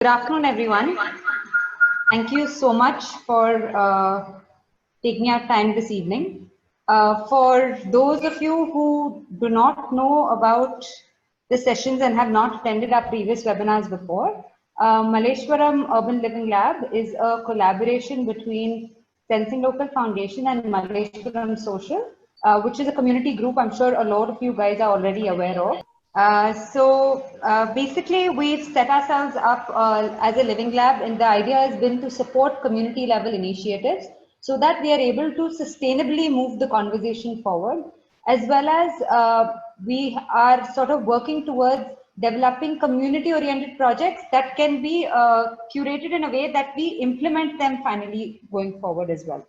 Good afternoon, everyone. Thank you so much for taking our time this evening. For those of you who do not know about the sessions and have not attended our previous webinars before, Malleshwaram Urban Living Lab is a collaboration between Sensing Local Foundation and Malleshwaram Social, which is a community group I'm sure a lot of you guys are already aware of. Basically, we've set ourselves up as a living lab, and the idea has been to support community level initiatives so that we are able to sustainably move the conversation forward, as well as we are sort of working towards developing community oriented projects that can be curated in a way that we implement them finally going forward as well.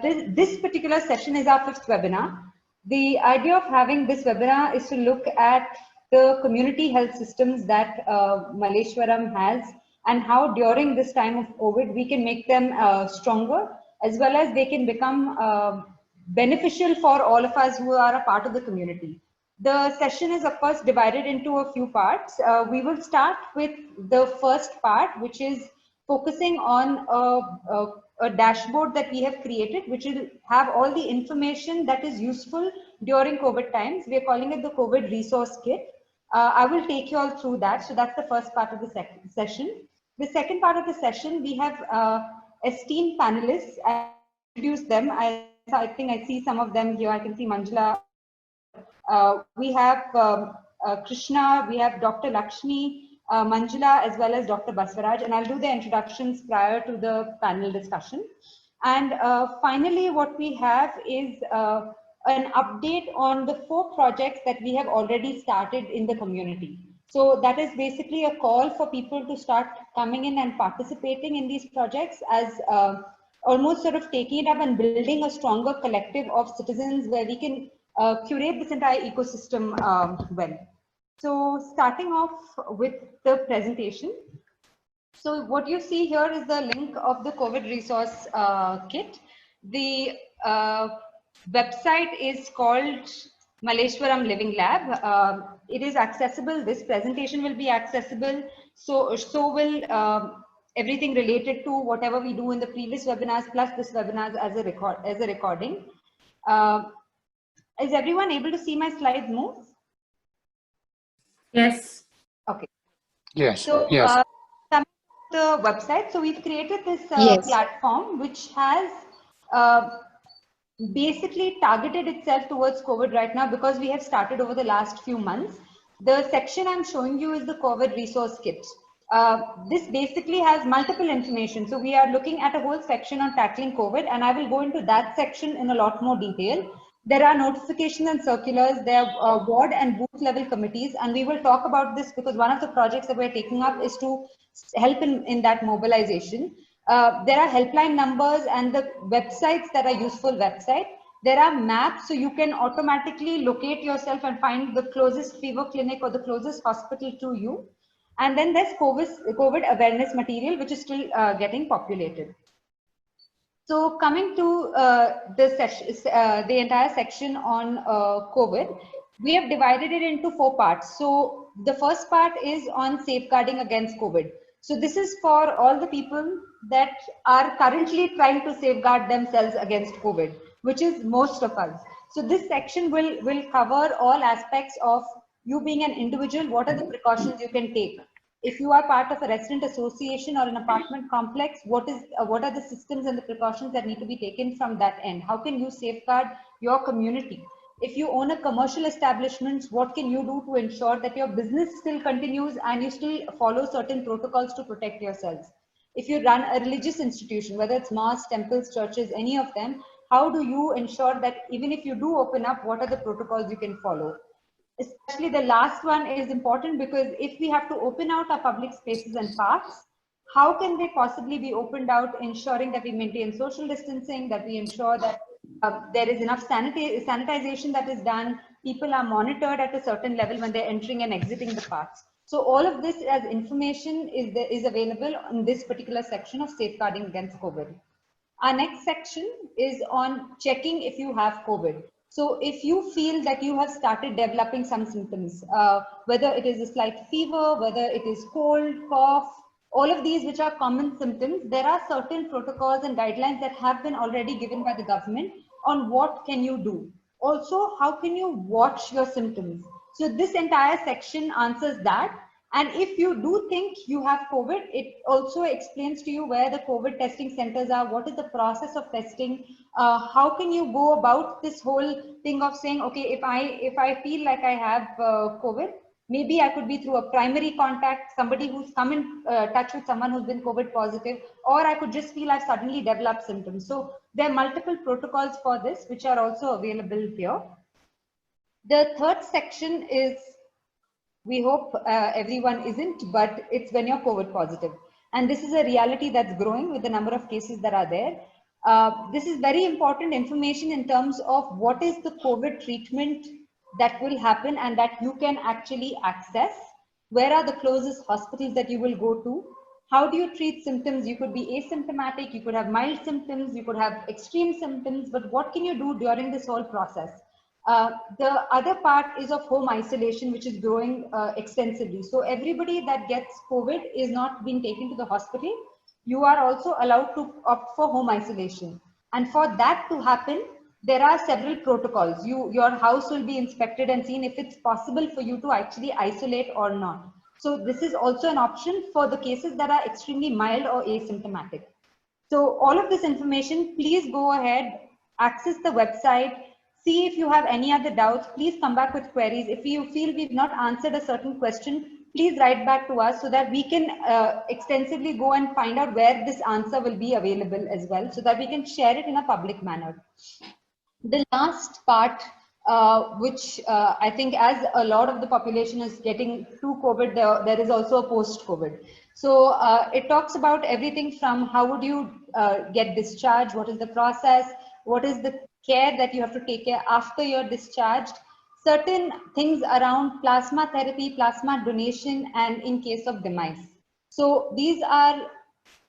This particular session is our fifth webinar. The idea of having this webinar is to look at the community health systems that Malleshwaram has and how during this time of COVID we can make them stronger, as well as they can become beneficial for all of us who are a part of the community. The session is of course divided into a few parts. We will start with the first part, which is focusing on a dashboard that we have created, which will have all the information that is useful during COVID times. We are calling it the COVID resource kit. I will take you all through that. So that's the first part of the session. The second part of the session, we have esteemed panelists. I introduce them. I think I see some of them here. I can see Manjula. We have Krishna, we have Dr. Lakshmi, Manjula, as well as Dr. Baswaraj, and I'll do the introductions prior to the panel discussion. And finally, what we have is an update on the 4 projects that we have already started in the community. So that is basically a call for people to start coming in and participating in these projects as almost sort of taking it up and building a stronger collective of citizens where we can curate this entire ecosystem well. So starting off with the presentation. So what you see here is the link of the COVID resource kit. The website is called Malleshwaram Living Lab. It is accessible. This presentation will be accessible. So will everything related to whatever we do in the previous webinars plus this webinars as a recording. Is everyone able to see my slides move? Yes. Okay. Yes. So Yes. coming to the website, so we've created this platform which has basically targeted itself towards COVID right now because we have started over the last few months. The section I'm showing you is the COVID resource kit. This basically has multiple information. So we are looking at a whole section on tackling COVID, and I will go into that section in a lot more detail. There are notifications and circulars, there are ward and booth level committees, and we will talk about this because one of the projects that we're taking up is to help in that mobilization. There are helpline numbers and the websites that are useful websites. There are maps, so you can automatically locate yourself and find the closest fever clinic or the closest hospital to you. And then there's COVID awareness material, which is still getting populated. So coming to the entire section on COVID, we have divided it into 4 parts. So the first part is on safeguarding against COVID. So this is for all the people that are currently trying to safeguard themselves against COVID, which is most of us. So this section will cover all aspects of you being an individual. What are the precautions you can take? If you are part of a resident association or an apartment complex, what are the systems and the precautions that need to be taken from that end? How can you safeguard your community? If you own a commercial establishment, what can you do to ensure that your business still continues and you still follow certain protocols to protect yourselves? If you run a religious institution, whether it's mosques, temples, churches, any of them, how do you ensure that even if you do open up, what are the protocols you can follow? Especially the last one is important because if we have to open out our public spaces and parks, how can they possibly be opened out, ensuring that we maintain social distancing, that we ensure that there is enough sanitization that is done, people are monitored at a certain level when they're entering and exiting the parks. So all of this as information is available in this particular section of safeguarding against COVID. Our next section is on checking if you have COVID. So if you feel that you have started developing some symptoms, whether it is a slight fever, whether it is cold, cough, all of these which are common symptoms, there are certain protocols and guidelines that have been already given by the government on what can you do. Also, how can you watch your symptoms? So this entire section answers that. And if you do think you have COVID, it also explains to you where the COVID testing centers are, what is the process of testing, how can you go about this whole thing of saying, okay, if I feel like I have COVID, maybe I could be through a primary contact, somebody who's come in touch with someone who's been COVID positive, or I could just feel I've suddenly developed symptoms. So there are multiple protocols for this, which are also available here. The third section is, we hope everyone isn't, but it's when you're COVID positive. And this is a reality that's growing with the number of cases that are there. This is very important information in terms of what is the COVID treatment that will happen and that you can actually access. Where are the closest hospitals that you will go to? How do you treat symptoms? You could be asymptomatic, you could have mild symptoms, you could have extreme symptoms, but what can you do during this whole process? The other part is of home isolation, which is growing extensively. So everybody that gets COVID is not being taken to the hospital. You are also allowed to opt for home isolation. And for that to happen, there are several protocols. Your house will be inspected and seen if it's possible for you to actually isolate or not. So this is also an option for the cases that are extremely mild or asymptomatic. So all of this information, please go ahead, access the website, see if you have any other doubts, please come back with queries. If you feel we've not answered a certain question, please write back to us so that we can extensively go and find out where this answer will be available as well, so that we can share it in a public manner. The last part, which I think as a lot of the population is getting through COVID, there is also a post-COVID. So it talks about everything from how would you get discharged, what is the process, what is the care that you have to take care after you're discharged, certain things around plasma therapy, plasma donation, and in case of demise. So these are,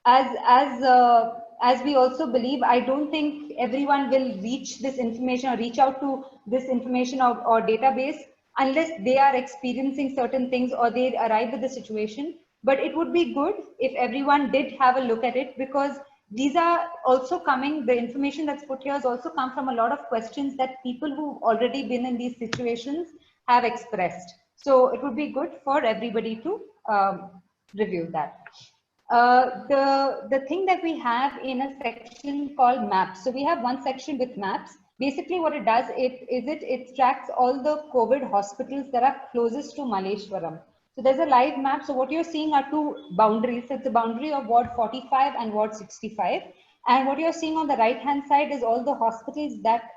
as we also believe, I don't think everyone will reach this information or reach out to this information or database unless they are experiencing certain things or they arrive at the situation. But it would be good if everyone did have a look at it, because these are also coming, the information that's put here has also come from a lot of questions that people who've already been in these situations have expressed. So it would be good for everybody to review that. The thing that we have in a section called maps. So we have one section with maps. Basically what it does, it tracks all the COVID hospitals that are closest to Malleshwaram. So there's a live map. So what you're seeing are two boundaries. So it's a boundary of Ward 45 and Ward 65. And what you're seeing on the right hand side is all the hospitals that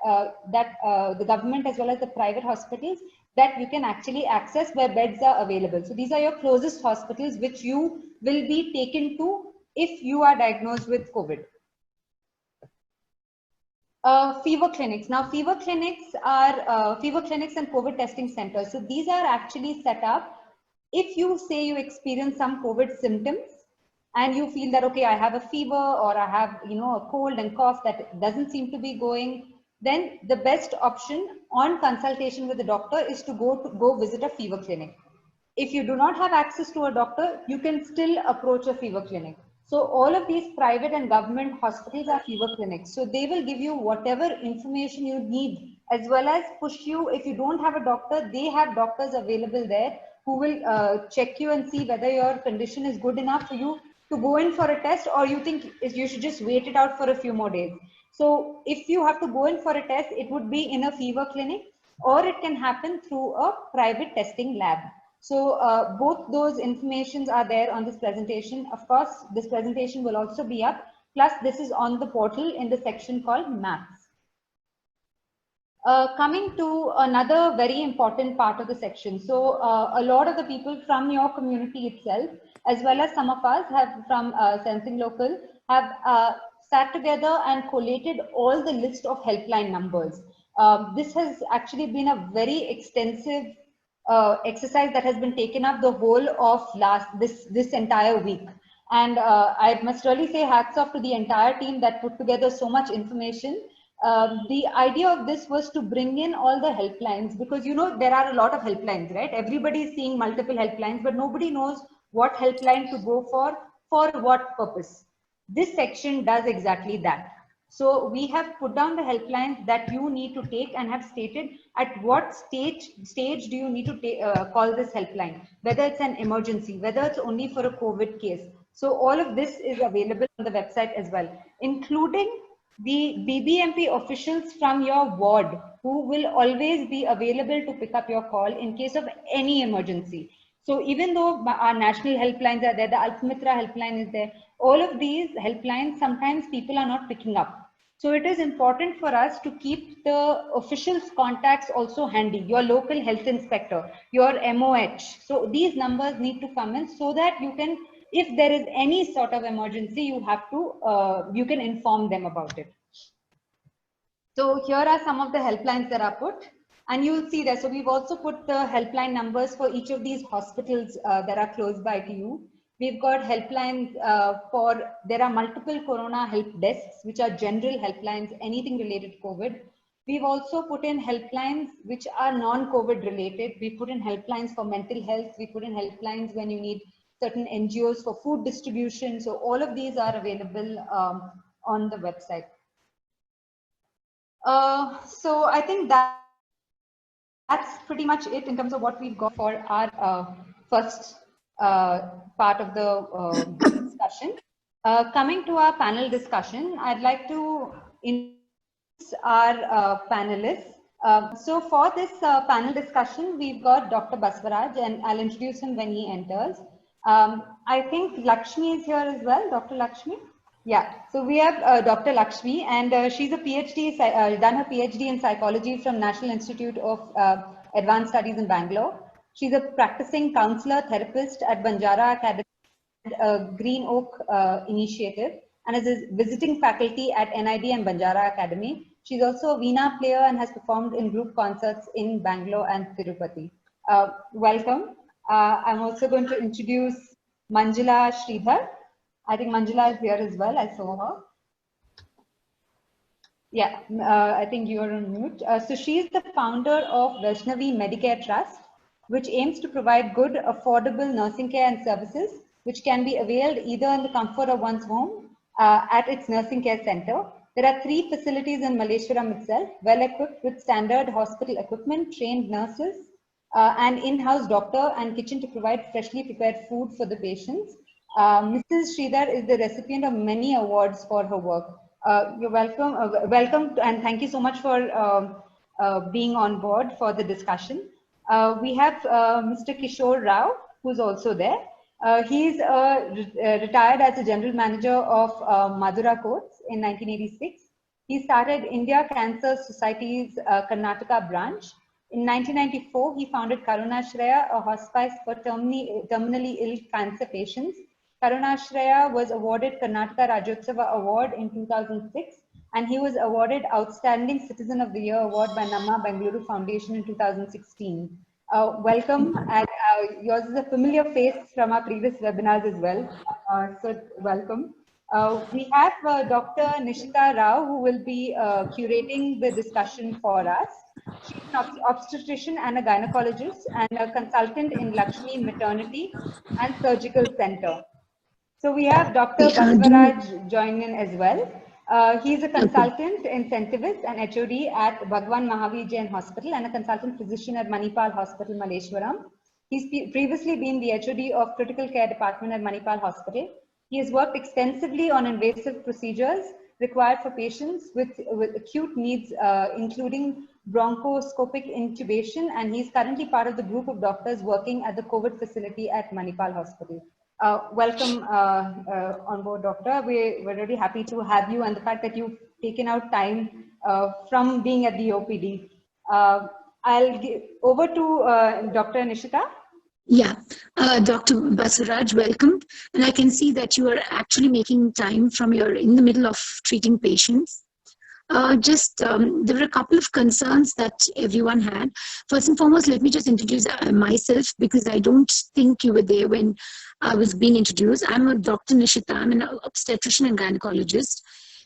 the government as well as the private hospitals that you can actually access where beds are available. So these are your closest hospitals which you will be taken to if you are diagnosed with COVID. Fever clinics. Now, fever clinics and COVID testing centers. So these are actually set up if you say you experience some COVID symptoms and you feel that, okay, I have a fever or I have, a cold and cough that doesn't seem to be going, then the best option on consultation with the doctor is to go visit a fever clinic. If you do not have access to a doctor, you can still approach a fever clinic. So all of these private and government hospitals are fever clinics. So they will give you whatever information you need, as well as push you. If you don't have a doctor, they have doctors available there who will check you and see whether your condition is good enough for you to go in for a test, or you think you should just wait it out for a few more days. So if you have to go in for a test, it would be in a fever clinic, or it can happen through a private testing lab. So both those informations are there on this presentation. Of course, this presentation will also be up. Plus, this is on the portal in the section called Maps. Coming to another very important part of the section. So a lot of the people from your community itself, as well as some of us have from Sensing Local, have sat together and collated all the list of helpline numbers. This has actually been a very extensive exercise that has been taken up the whole of this entire week. And I must really say hats off to the entire team that put together so much information. The idea of this was to bring in all the helplines, because there are a lot of helplines, right? Everybody is seeing multiple helplines, but nobody knows what helpline to go for for what purpose. This section does exactly that. So we have put down the helplines that you need to take and have stated at what stage do you need to call this helpline, whether it's an emergency, whether it's only for a COVID case. So all of this is available on the website as well, including the BBMP officials from your ward who will always be available to pick up your call in case of any emergency. So even though our national helplines are there, the Alpamitra helpline is there, all of these helplines, sometimes people are not picking up. So it is important for us to keep the officials' contacts also handy, your local health inspector, your MOH. So these numbers need to come in so that you can, if there is any sort of emergency, you have to, you can inform them about it. So here are some of the helplines that are put. And you'll see that. So we've also put the helpline numbers for each of these hospitals that are close by to you. We've got helplines there are multiple Corona help desks, which are general helplines, anything related to COVID. We've also put in helplines which are non-COVID related. We put in helplines for mental health. We put in helplines when you need certain NGOs for food distribution. So all of these are available on the website. So I think that's pretty much it in terms of what we've got for our first part of the discussion. Coming to our panel discussion, I'd like to introduce our panelists. So for this panel discussion, we've got Dr. Basvaraj, and I'll introduce him when he enters. I think Lakshmi is here as well, Dr. Lakshmi. Yeah, so we have Dr. Lakshmi, and she's a PhD, done her PhD in psychology from National Institute of Advanced Studies in Bangalore. She's a practicing counselor, therapist at Banjara Academy and Green Oak Initiative, and is a visiting faculty at NID and Banjara Academy. She's also a Veena player and has performed in group concerts in Bangalore and Tirupati. Welcome. I'm also going to introduce Manjula Sridhar. I think Manjula is here as well. I saw her. Yeah, I think you're on mute. So she's the founder of Vaishnavi Medicare Trust, which aims to provide good, affordable nursing care and services, which can be availed either in the comfort of one's home at its nursing care center. There are 3 facilities in Malleshwaram itself, well equipped with standard hospital equipment, trained nurses, and in-house doctor and kitchen to provide freshly prepared food for the patients. Mrs. Sridhar is the recipient of many awards for her work. You're welcome, and thank you so much for being on board for the discussion. We have Mr. Kishore Rao, who's also there. He's retired as a general manager of Madura Courts in 1986. He started India Cancer Society's Karnataka branch. In 1994, he founded Karunashraya, a hospice for terminally ill cancer patients. Karunashraya was awarded Karnataka Rajyotsava Award in 2006, and he was awarded Outstanding Citizen of the Year Award by Namma Bengaluru Foundation in 2016. Welcome, and yours is a familiar face from our previous webinars as well, so welcome. We have Dr. Nishita Rao, who will be curating the discussion for us. She's an obstetrician and a gynecologist and a consultant in Lakshmi Maternity and Surgical Center. So we have Dr. Basvaraj join in as well. He's a consultant intensivist and HOD at Bhagwan Mahavir Jain Hospital and a consultant physician at Manipal Hospital, Malleshwaram. He's previously been the HOD of Critical Care Department at Manipal Hospital. He has worked extensively on invasive procedures required for patients with acute needs, including bronchoscopic intubation, and he's currently part of the group of doctors working at the COVID facility at Manipal Hospital. Welcome on board, Doctor. We're really happy to have you, and the fact that you've taken out time from being at the OPD. I'll give over to Dr. Nishita. Yeah, Dr. Basvaraj, welcome. And I can see that you are actually making time from in the middle of treating patients. There were a couple of concerns that everyone had. First and foremost, let me just introduce myself, because I don't think you were there when I was being introduced. I'm a Dr. Nishita. I'm an obstetrician and gynecologist.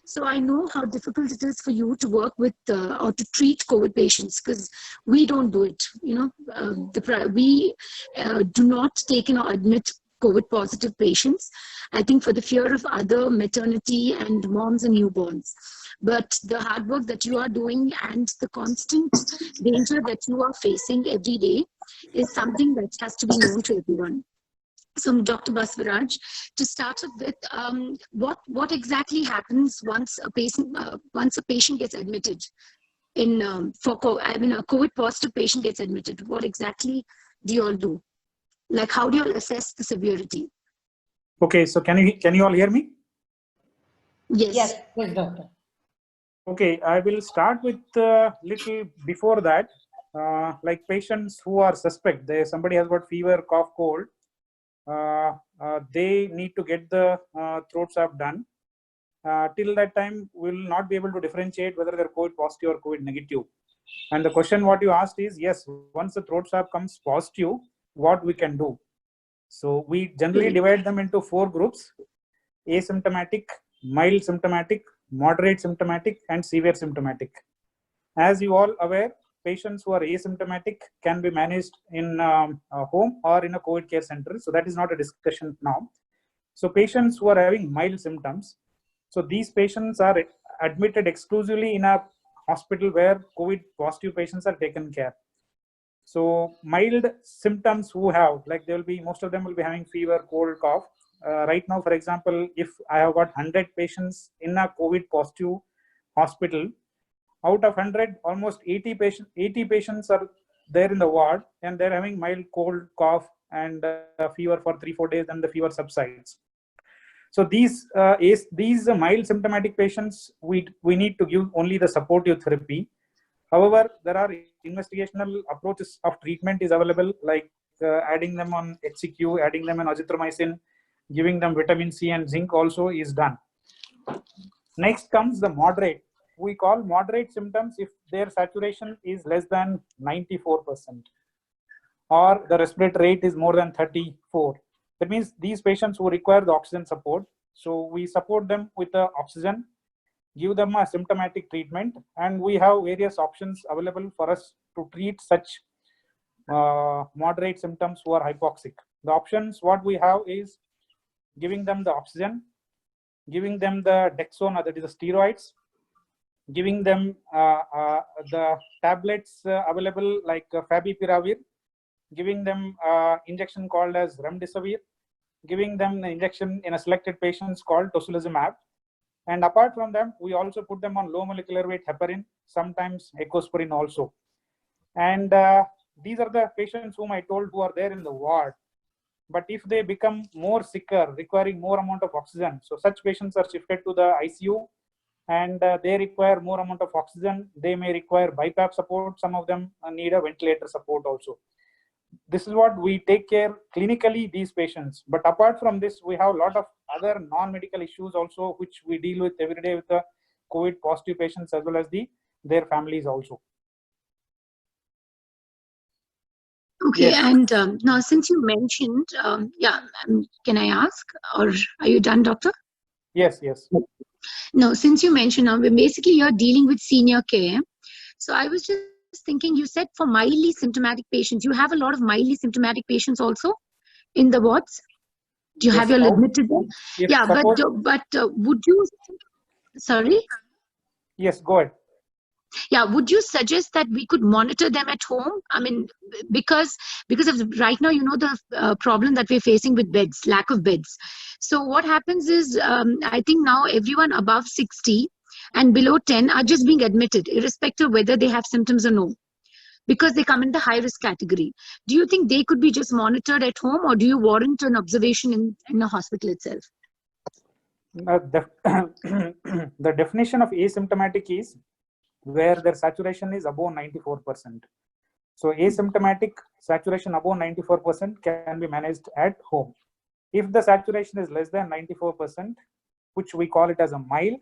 So I know how difficult it is for you to work with or to treat COVID patients, because we don't do it. You know, we do not take in or admit COVID positive patients, I think for the fear of other maternity and moms and newborns. But the hard work that you are doing and the constant danger that you are facing every day is something that has to be known to everyone. So, Dr. Basavaraj, to start off with, what exactly happens once a patient gets admitted in a COVID positive patient gets admitted? What exactly do you all do? Like, how do you all assess the severity? Okay, so can you all hear me? Yes. Yes, doctor. Okay, I will start with little before that. Like patients who are suspect, somebody has got fever, cough, cold. They need to get the throat swab done. Till that time, we will not be able to differentiate whether they're COVID positive or COVID negative. And the question what you asked is, yes, once the throat swab comes positive, what we can do? So we generally divide them into 4 groups: asymptomatic, mild symptomatic, moderate symptomatic, and severe symptomatic. As you all aware, patients who are asymptomatic can be managed in a home or in a COVID care center. So that is not a discussion now. So patients who are having mild symptoms, so these patients are admitted exclusively in a hospital where COVID positive patients are taken care. So mild symptoms who have, like most of them will be having fever, cold, cough. Right now, for example, if I have got 100 patients in a COVID positive hospital, out of 100, almost 80 patients are there in the ward, and they're having mild cold, cough, and fever for 3-4 days, and the fever subsides. So these mild symptomatic patients, we need to give only the supportive therapy. However, there are investigational approaches of treatment is available, like adding them on HCQ, adding them on azithromycin, giving them vitamin C and zinc also is done. Next comes the moderate. We call moderate symptoms if their saturation is less than 94% or the respiratory rate is more than 34. That means these patients who require the oxygen support. So we support them with the oxygen, give them a symptomatic treatment, and we have various options available for us to treat such moderate symptoms who are hypoxic. The options what we have is giving them the oxygen, giving them the Dexona, that is the steroids, giving them the tablets available like favipiravir, giving them injection called as remdesivir, giving them the injection in a selected patients called tocilizumab. And apart from them, we also put them on low molecular weight heparin, sometimes ecosprin also. And these are the patients whom I told who are there in the ward. But if they become more sicker, requiring more amount of oxygen, so such patients are shifted to the ICU, and they require more amount of oxygen. They may require BiPAP support. Some of them need a ventilator support also. This is what we take care clinically these patients. But apart from this, we have a lot of other non-medical issues also, which we deal with every day with the COVID positive patients as well as their families also. Okay, Yes. and now since you mentioned, can I ask, or are you done, doctor? Yes, yes. No, since you mentioned now, basically you're dealing with senior care. So I was just thinking, you said for mildly symptomatic patients, you have a lot of mildly symptomatic patients also in the wards. Do you have your admitted there? Yeah, suppose, but would you, sorry? Yes, go ahead. Yeah, would you suggest that we could monitor them at home? I mean, because of right now, you know, the problem that we're facing with beds, lack of beds. So what happens is, I think now everyone above 60 and below 10 are just being admitted, irrespective of whether they have symptoms or no, because they come in the high risk category. Do you think they could be just monitored at home, or do you warrant an observation in a hospital itself? The definition of asymptomatic is where their saturation is above 94%. So asymptomatic saturation above 94% can be managed at home. If the saturation is less than 94%, which we call it as a mild,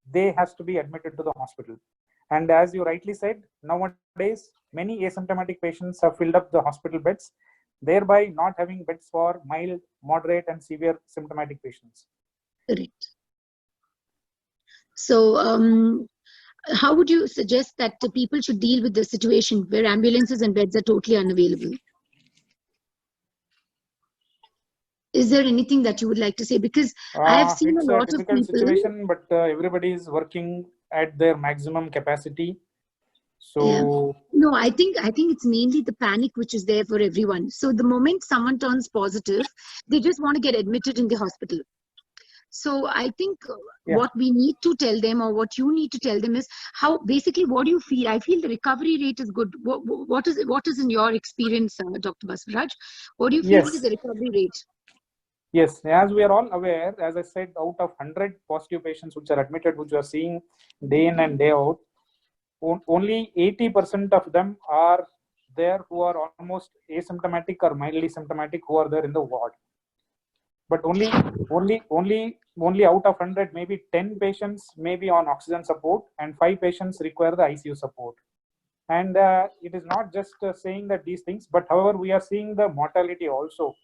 they has to be admitted to the hospital. And as you rightly said, nowadays many asymptomatic patients have filled up the hospital beds, thereby not having beds for mild, moderate, and severe symptomatic patients. Correct. So how would you suggest that the people should deal with the situation where ambulances and beds are totally unavailable? Is there anything that you would like to say? Because I have seen a It's a lot of difficult people. situation, but everybody is working at their maximum capacity. So Yeah. No, I think it's mainly the panic which is there for everyone. So the moment someone turns positive, they just want to get admitted in the hospital. So I think yeah. what we need to tell them, or what you need to tell them, is how basically what do you feel? I feel the recovery rate is good. What is in your experience, Dr. Basvaraj? What do you feel is the recovery rate? Yes, as we are all aware, as I said, out of 100 positive patients which are admitted, which we are seeing day in and day out, only 80% of them are there who are almost asymptomatic or mildly symptomatic, who are there in the ward. But only out of 100, maybe 10 patients may be on oxygen support and 5 patients require the ICU support. And it is not just saying that these things, but however, we are seeing the mortality also.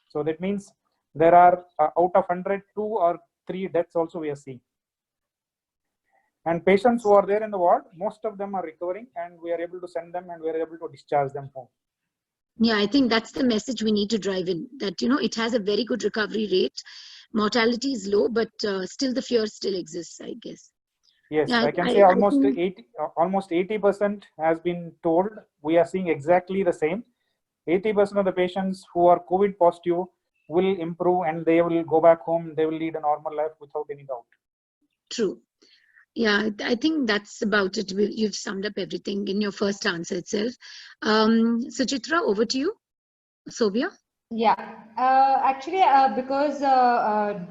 So that means there are out of 100, 2 or 3 deaths also we are seeing. And patients who are there in the ward, most of them are recovering, and we are able to send them and we are able to discharge them home. Yeah, I think that's the message we need to drive in, that, you know, it has a very good recovery rate. Mortality is low, but still the fear still exists, I guess. Yes, Yeah, I can say almost 80% has been told. We are seeing exactly the same. 80% of the patients who are COVID positive will improve and they will go back home. They will lead a normal life without any doubt. True. Yeah, I think that's about it. You've summed up everything in your first answer itself. Suchitra, over to you. Sovia? Yeah, actually, because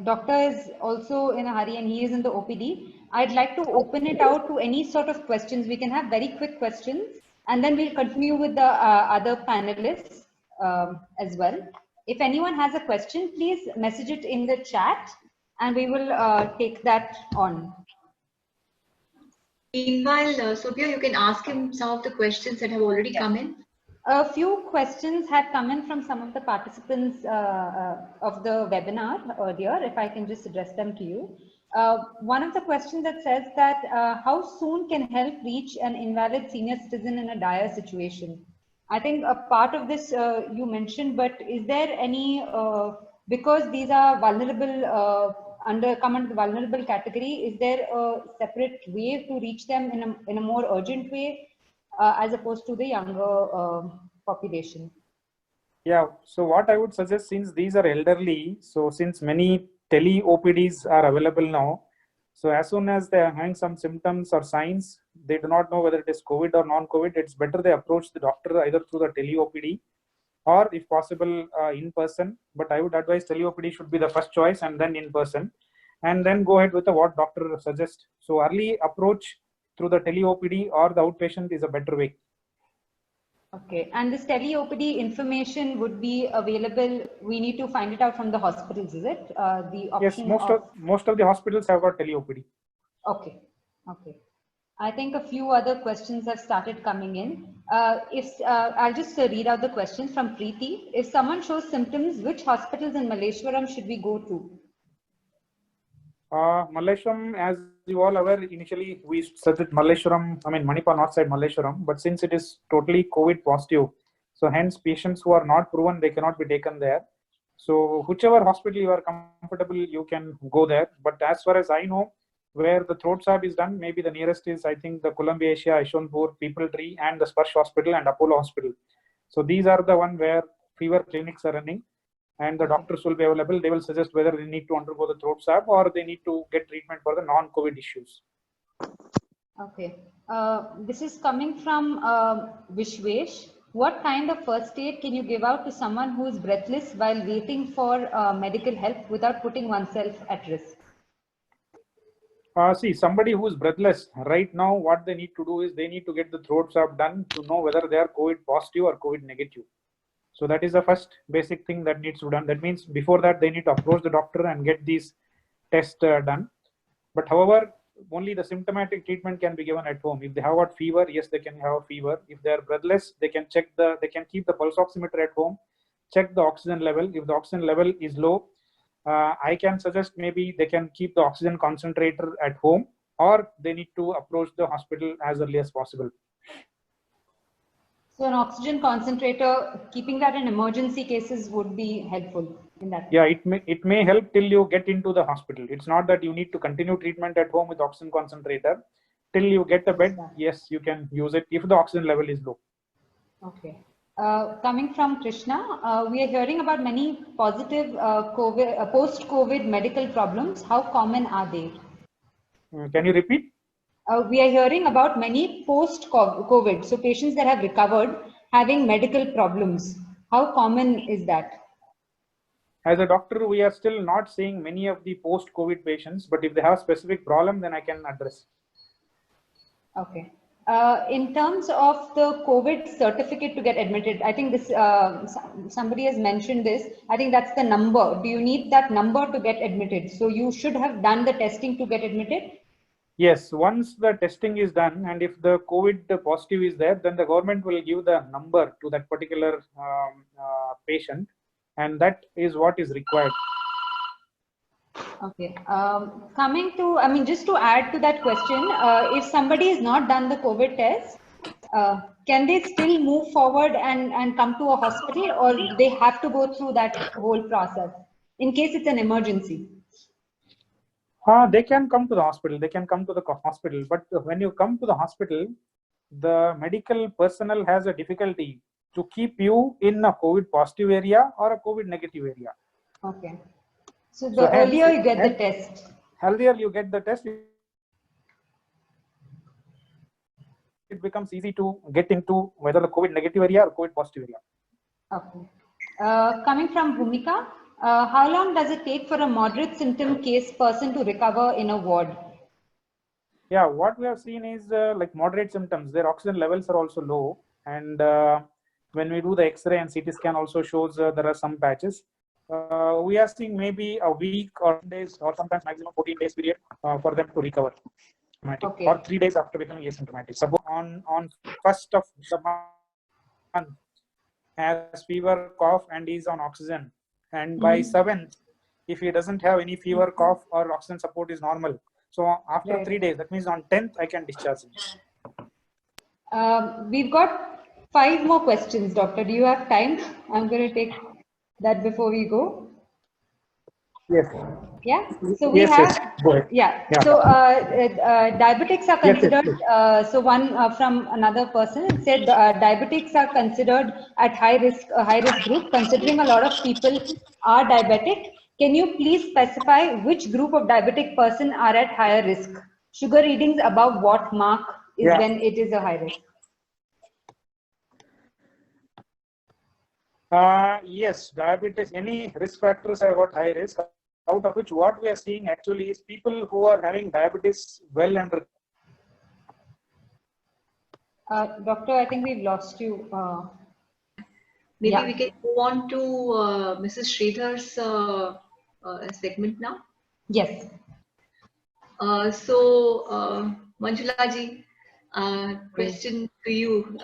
doctor is also in a hurry and he is in the OPD, I'd like to open it out to any sort of questions. We can have very quick questions, and then we'll continue with the other panelists as well. If anyone has a question, please message it in the chat, and we will take that on. Meanwhile, Sophia, you can ask him some of the questions that have already come in. A few questions had come in from some of the participants of the webinar earlier, if I can just address them to you. One of the questions that says that how soon can help reach an invalid senior citizen in a dire situation? I think a part of this you mentioned, but is there any, because these are vulnerable, come under the vulnerable category, is there a separate way to reach them in a more urgent way? As opposed to the younger population? Yeah, so what I would suggest, since these are elderly, so since many tele-OPDs are available now, so as soon as they are having some symptoms or signs, they do not know whether it is COVID or non-COVID, it's better they approach the doctor either through the tele-OPD or if possible in person. But I would advise tele-OPD should be the first choice and then in person, and then go ahead with what doctor suggests. So early approach through the tele-OPD or the outpatient is a better way. Okay, and this tele-OPD information would be available. We need to find it out from the hospitals, is it? The option. Yes, most of the hospitals have got tele-OPD. Okay, okay. I think a few other questions have started coming in. I'll just read out the questions from Preeti. If someone shows symptoms, which hospitals in Malleshwaram should we go to? Malleshwaram, as you all aware, initially we started Malleshwaram, Manipal north side Malleshwaram, but since it is totally COVID positive, so hence patients who are not proven, they cannot be taken there. So whichever hospital you are comfortable, you can go there. But as far as I know, where the throat swab is done, maybe the nearest is, I think, the Columbia Asia, Yeshwanthpur, People Tree, and the Sparsh Hospital and Apollo Hospital. So these are the one where fever clinics are running, and the doctors will be available. They will suggest whether they need to undergo the throat swab or they need to get treatment for the non-COVID issues. Okay. This is coming from Vishwesh. What kind of first aid can you give out to someone who is breathless while waiting for medical help without putting oneself at risk? See, somebody who is breathless, right now what they need to do is they need to get the throat swab done to know whether they are COVID positive or COVID negative. So that is the first basic thing that needs to be done. That means before that they need to approach the doctor and get these tests done. But however, only the symptomatic treatment can be given at home. If they have got fever, yes, they can have a fever. If they are breathless, they can keep the pulse oximeter at home, check the oxygen level. If the oxygen level is low, I can suggest maybe they can keep the oxygen concentrator at home, or they need to approach the hospital as early as possible. So an oxygen concentrator, keeping that in emergency cases would be helpful. in that? Yeah, it may help till you get into the hospital. It's not that you need to continue treatment at home with oxygen concentrator till you get a bed. Yes, you can use it if the oxygen level is low. Okay. Coming from Krishna, we are hearing about many positive post-COVID medical problems. How common are they? Can you repeat? We are hearing about many post-COVID, so patients that have recovered having medical problems. How common is that? As a doctor, we are still not seeing many of the post-COVID patients, but if they have specific problem, then I can address. Okay. In terms of the COVID certificate to get admitted, I think this somebody has mentioned this. I think that's the number. Do you need that number to get admitted? So you should have done the testing to get admitted? Yes, once the testing is done and if the COVID positive is there, then the government will give the number to that particular patient, and that is what is required. Okay. Coming to, I mean, just to add to that question, if somebody has not done the COVID test, can they still move forward and come to a hospital, or they have to go through that whole process in case it's an emergency? They can come to the hospital. They can come to the hospital. But when you come to the hospital, the medical personnel has a difficulty to keep you in a COVID positive area or a COVID negative area. Okay. So the earlier you get the test. Earlier you get the test, it becomes easy to get into whether the COVID negative area or COVID positive area. Okay. Coming from Bhumika, how long does it take for a moderate symptom case person to recover in a ward? Yeah, what we have seen is like moderate symptoms, their oxygen levels are also low. And when we do the X-ray and CT scan also shows there are some patches. We are seeing maybe a week or days or sometimes maximum 14 days period for them to recover. Okay. Or 3 days after becoming asymptomatic. Suppose on 1st of the month has fever, cough, and is on oxygen, and by 7th, if he doesn't have any fever, cough, or oxygen support is normal. So after 3 days, that means on 10th, I can discharge him. We've got 5 more questions, doctor. Do you have time? I'm going to take that before we go. Yes. Yeah. So we have. Yes. Yeah. So diabetics are considered. So one from another person said diabetics are considered at high risk group. Considering a lot of people are diabetic, can you please specify which group of diabetic person are at higher risk? Sugar readings above what mark is when it is a high risk? Yes, diabetes, any risk factors have got high risk, out of which what we are seeing actually is people who are having diabetes well under. Doctor, I think we've lost you. Maybe we can go on to Mrs. Sridhar's segment now. Yes. So, Manjula ji, question to you.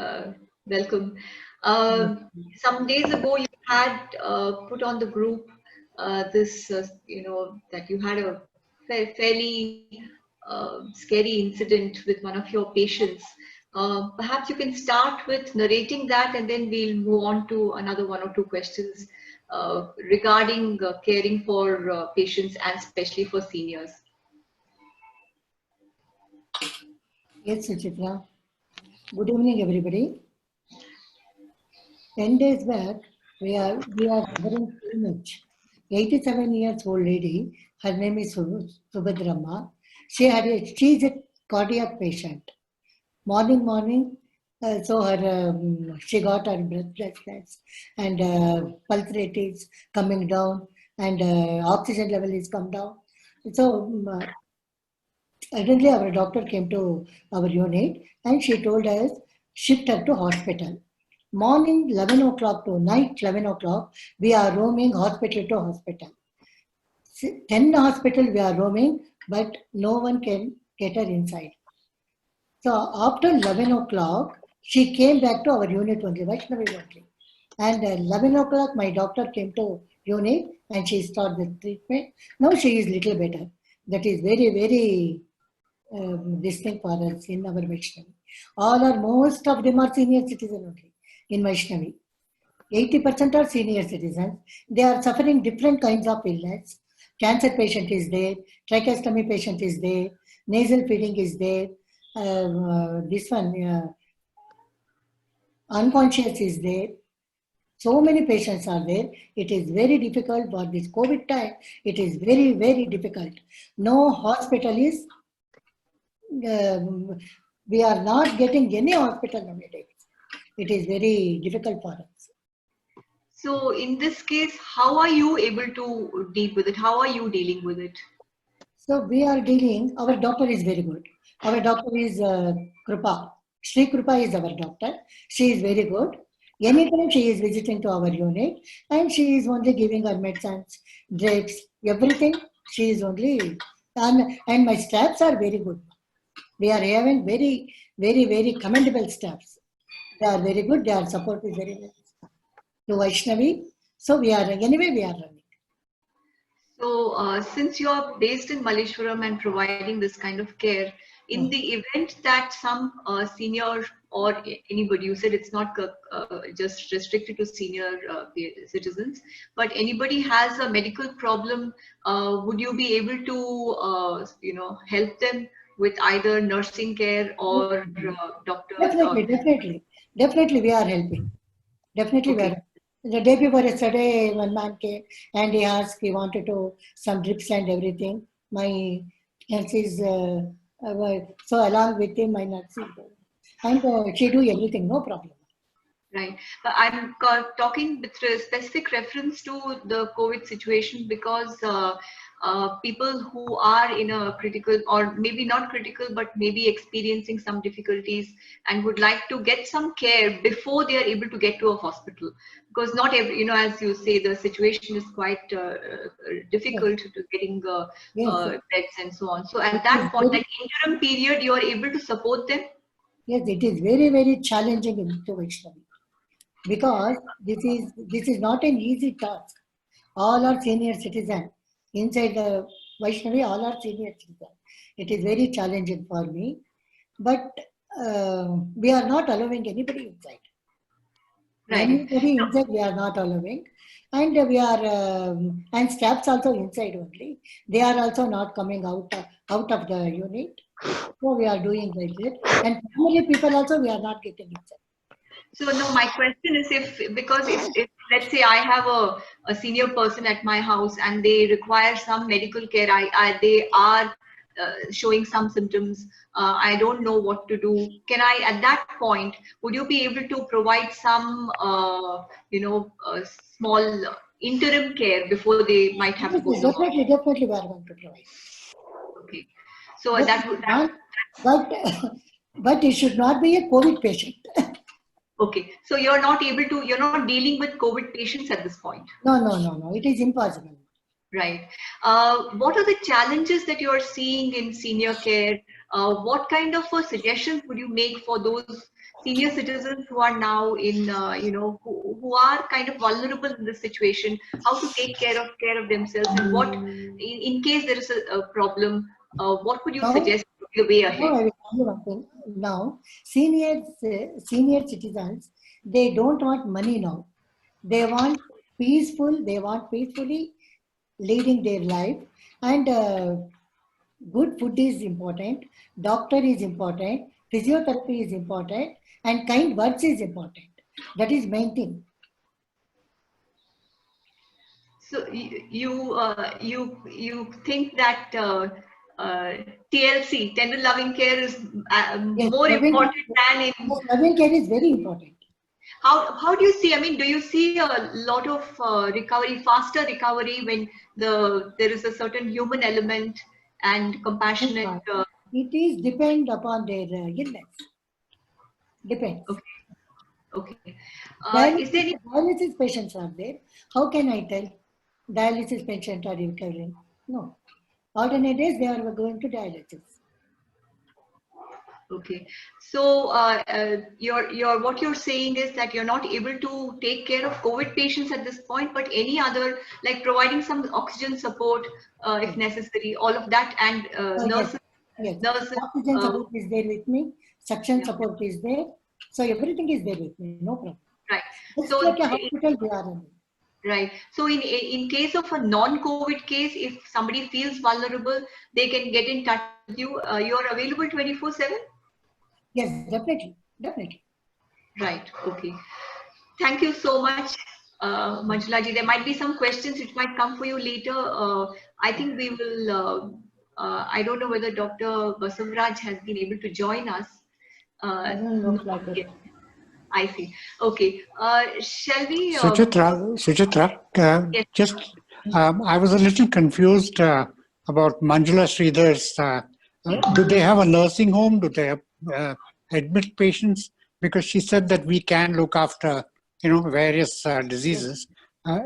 Welcome. Some days ago, you had put on the group this, that you had a fairly scary incident with one of your patients. Perhaps you can start with narrating that, and then we'll move on to another 1 or 2 questions regarding caring for patients and especially for seniors. Yes, Suchitra. Good evening, everybody. 10 days back, we are covering too much. 87 years old lady, her name is Subhadramma. She is a cardiac patient. Morning, so her she got her blood pressure and pulse rate is coming down and oxygen level is come down. So suddenly our doctor came to our unit and she told us shift her to hospital. Morning 11 o'clock to night 11 o'clock, we are roaming hospital to hospital. 10 hospital we are roaming, but no one can get her inside. So after 11 o'clock, she came back to our unit only, Vaishnavi only. And 11 o'clock, my doctor came to unit and she started the treatment. Now she is little better. That is very, very distinct for us in our Vaishnavi. Most of them are senior citizen only in Vaishnavi. 80% are senior citizens. They are suffering different kinds of illness. Cancer patient is there, tracheostomy patient is there, nasal feeding is there, this one, unconscious is there. So many patients are there. It is very difficult for this COVID time. It is very, very difficult. No hospital is, we are not getting any hospital nowadays. It is very difficult for us. So in this case, how are you able to deal with it? How are you dealing with it? So we are dealing, our doctor is very good. Our doctor is Krupa. Sri Krupa is our doctor. She is very good. Anytime she is visiting to our unit and she is only giving her medicines, drips, everything. She is only, and my staffs are very good. We are having very, very, very commendable staffs. They are very good. Their support is very nice. To Vaishnavi. So we are, anyway, we are running. So since you are based in Malleshwaram and providing this kind of care, in the event that some senior or anybody, you said it's not just restricted to senior citizens, but anybody has a medical problem, would you be able to, help them with either nursing care or doctor? Definitely, we are helping. Definitely, we are. The day before yesterday, one man came and he asked, he wanted to some drips and everything. My nurse is, so along with him, my nurse is there. And she do everything, no problem. Right. I'm talking with specific reference to the COVID situation because people who are in a critical, or maybe not critical, but maybe experiencing some difficulties and would like to get some care before they are able to get to a hospital. Because not every, as you say, the situation is quite difficult to getting beds and so on. So at that point, that interim period, you are able to support them? Yes, it is very, very challenging to Vaishnavi. Because this is not an easy task. All are senior citizens. Inside the Vaishnavi, all are senior citizens. It is very challenging for me. But we are not allowing anybody inside. Right. Anybody inside we are not allowing. And we are, and staffs also inside only. They are also not coming out of the unit. So we are doing like that. And family people also we are not getting inside. So no, my question is because if let's say I have a senior person at my house and they require some medical care, they are showing some symptoms, I don't know what to do. Can I, at that point, would you be able to provide some, small interim care before they might have to go to the hospital? Definitely we are going to provide. Okay. So but it should not be a COVID patient. Okay, so you're not dealing with COVID patients at this point. No. It is impossible. Right. What are the challenges that you're seeing in senior care? What kind of suggestions would you make for those senior citizens who are now in, who are kind of vulnerable in this situation? How to take care of themselves, and what, in case there is a problem, what would you suggest the way ahead? I will tell you one thing. Now, senior citizens, they don't want money now. They want peacefully leading their life, and good food is important, doctor is important, physiotherapy is important, and kind words is important. That is main thing. So you think that TLC, tender loving care, is more important than in... Loving care is very important. How do you see, do you see a lot of faster recovery when there is a certain human element and compassionate? It is depend upon their illness. Depends. Okay. Is there any dialysis patients are there? How can I tell dialysis patients are recovering? No. Alternate days they are going to dialysis. Okay, so what you're saying is that you're not able to take care of COVID patients at this point, but any other, like providing some oxygen support if necessary, all of that, and nurses. Yes. Oxygen support is there with me. Suction support is there. So everything is there with me. No problem. Right. It's So like a hospital we are in. right. So in case of a non-COVID case, if somebody feels vulnerable, they can get in touch with you. You are available 24/7. Yes, definitely, definitely. Right. Okay. Thank you so much, Manjula ji. There might be some questions which might come for you later. I think we will. I don't know whether Dr. Basavaraj has been able to join us. Doesn't look Not like it. yet. I see. Okay. Shall we? Suchitra, Yes. just I was a little confused about Manjula Sridhar's. Do they have a nursing home? Do they admit patients? Because she said that we can look after, various diseases.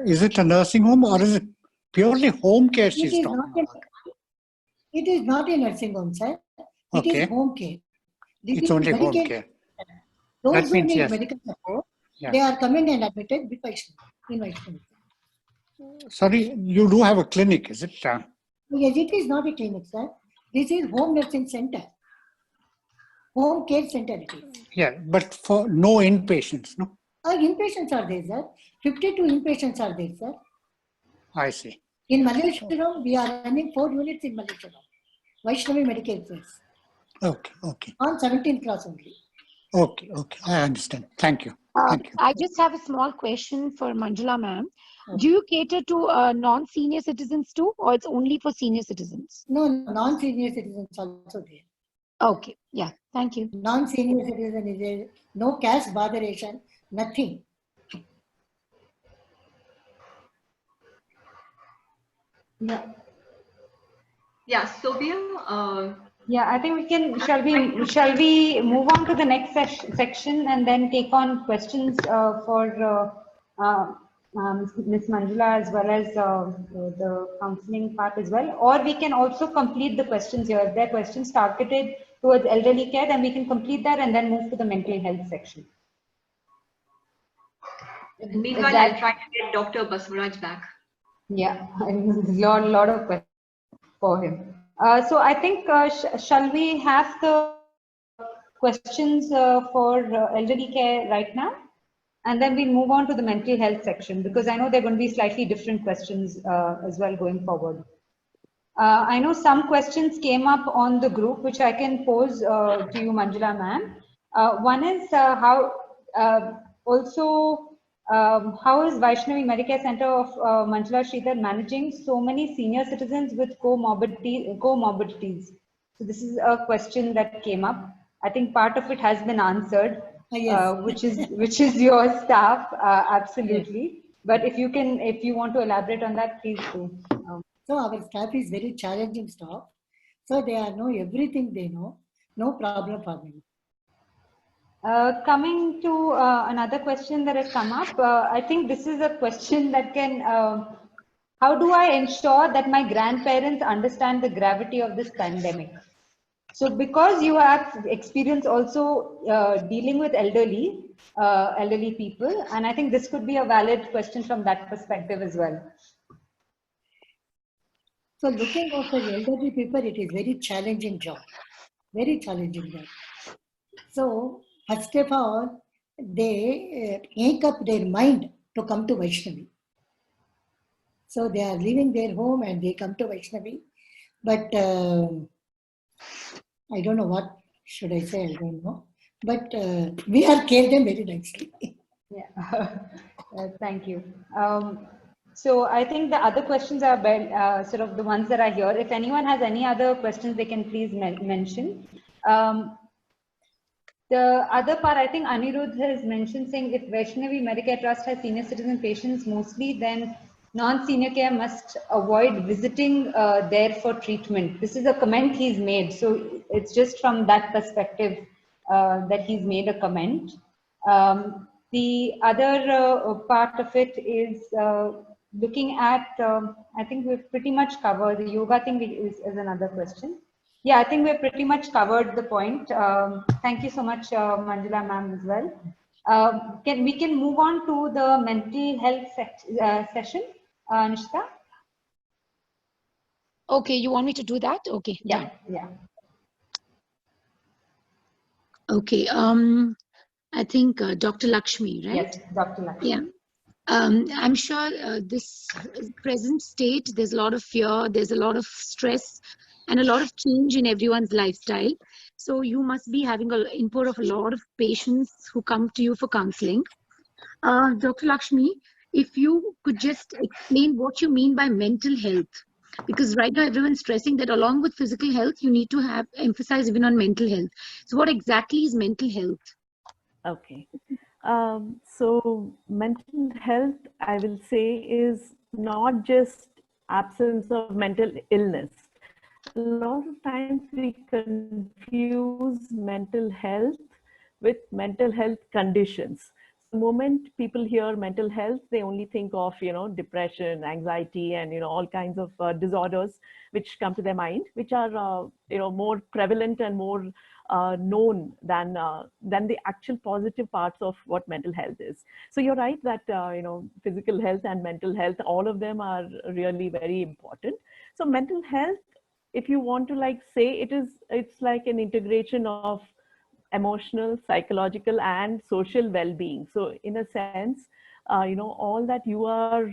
Is it a nursing home or is it purely home care It she's is talking not. about? It is not a nursing home, sir. It Okay. is home care. This It's is only home Medicaid. care. Those That who means need yes. medical support, Yeah. they are coming and admitted with Vaishnavi, in Vaishnavi. Sorry, you do have a clinic, is it? Yes, it is not a clinic, sir. This is home nursing center. Home care center it is. Yeah, but for no inpatients, no? Inpatients are there, sir. 52 inpatients are there, sir. I see. In Malleshwaram, we are running 4 units in Malleshwaram. Vaishnavi Medical Place. Okay, okay. On 17th class only. Okay, okay. I understand. Thank you. Thank you. I just have a small question for Manjula ma'am. Okay. Do you cater to non-senior citizens too, or it's only for senior citizens? No, non-senior citizens also there. Okay, yeah, thank you. Non-senior citizen is there. No cash botheration, nothing. Yeah. Yeah. Sophia. Yeah, I think we can. Shall we move on to the next section and then take on questions for Ms. Manjula as well as the counseling part as well, or we can also complete the questions here. If there are questions targeted towards elderly care, then we can complete that and then move to the mental health section. Meanwhile, I'll try to get Dr. Basavaraj back. Yeah, there's a lot of questions for him. So I think, shall we have the questions for elderly care right now? And then we move on to the mental health section, because I know they're going to be slightly different questions as well going forward. I know some questions came up on the group, which I can pose to you, Manjula ma'am. One is how is Vaishnavi Medicare Center of Manjula Sridhar managing so many senior citizens with comorbidities? So this is a question that came up. I think part of it has been answered, Yes. which is your staff, absolutely. Yes. But if you want to elaborate on that, please do. So our staff is very challenging staff. So they know everything they know. No problem for them. Coming to another question that has come up, I think this is a question that can, how do I ensure that my grandparents understand the gravity of this pandemic? So because you have experience also dealing with elderly people, and I think this could be a valid question from that perspective as well. So looking after elderly people, it is very challenging job. Very challenging job. So first of all, they make up their mind to come to Vaishnavi. So they are leaving their home and they come to Vaishnavi. But I don't know what should I say, I don't know. But we are cared them very nicely. Yeah, thank you. So I think the other questions are sort of the ones that are here. If anyone has any other questions, they can please mention. The other part, I think Anirudh has mentioned, saying if Vaishnavi Medicare Trust has senior citizen patients mostly, then non-senior care must avoid visiting there for treatment. This is a comment he's made. So it's just from that perspective that he's made a comment. The other part of it is looking at, I think we've pretty much covered, the yoga thing is another question. Yeah, I think we've pretty much covered the point. Thank you so much, Manjula ma'am, as well. We can move on to the mental health session, Nishita? Okay, you want me to do that? Okay. Yeah, done. yeah. Okay. I think Dr. Lakshmi, right? Yes, Dr. Lakshmi. Yeah. I'm sure this present state, there's a lot of fear, there's a lot of stress, and a lot of change in everyone's lifestyle. So you must be having an input of a lot of patients who come to you for counseling. Dr. Lakshmi, if you could just explain what you mean by mental health, because right now everyone's stressing that along with physical health, you need to have emphasize even on mental health. So what exactly is mental health? Okay. So mental health, I will say, is not just absence of mental illness. A lot of times we confuse mental health with mental health conditions. The moment people hear mental health, they only think of, depression, anxiety, and, all kinds of disorders which come to their mind, which are, more prevalent and more known than the actual positive parts of what mental health is. So you're right that physical health and mental health, all of them are really very important. So mental health, if you want to say, it's like an integration of emotional, psychological, and social well-being. So in a sense, all that you are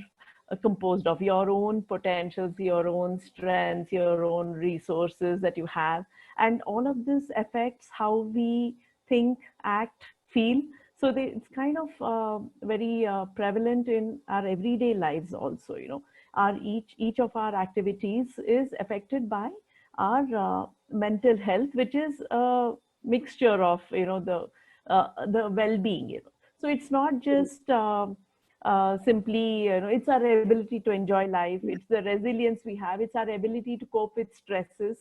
composed of, your own potentials, your own strengths, your own resources that you have, and all of this affects how we think, act, feel. So it's kind of very prevalent in our everyday lives also. Our each of our activities is affected by our mental health, which is a mixture of the well-being. So it's not just simply, it's our ability to enjoy life, it's the resilience we have, it's our ability to cope with stresses,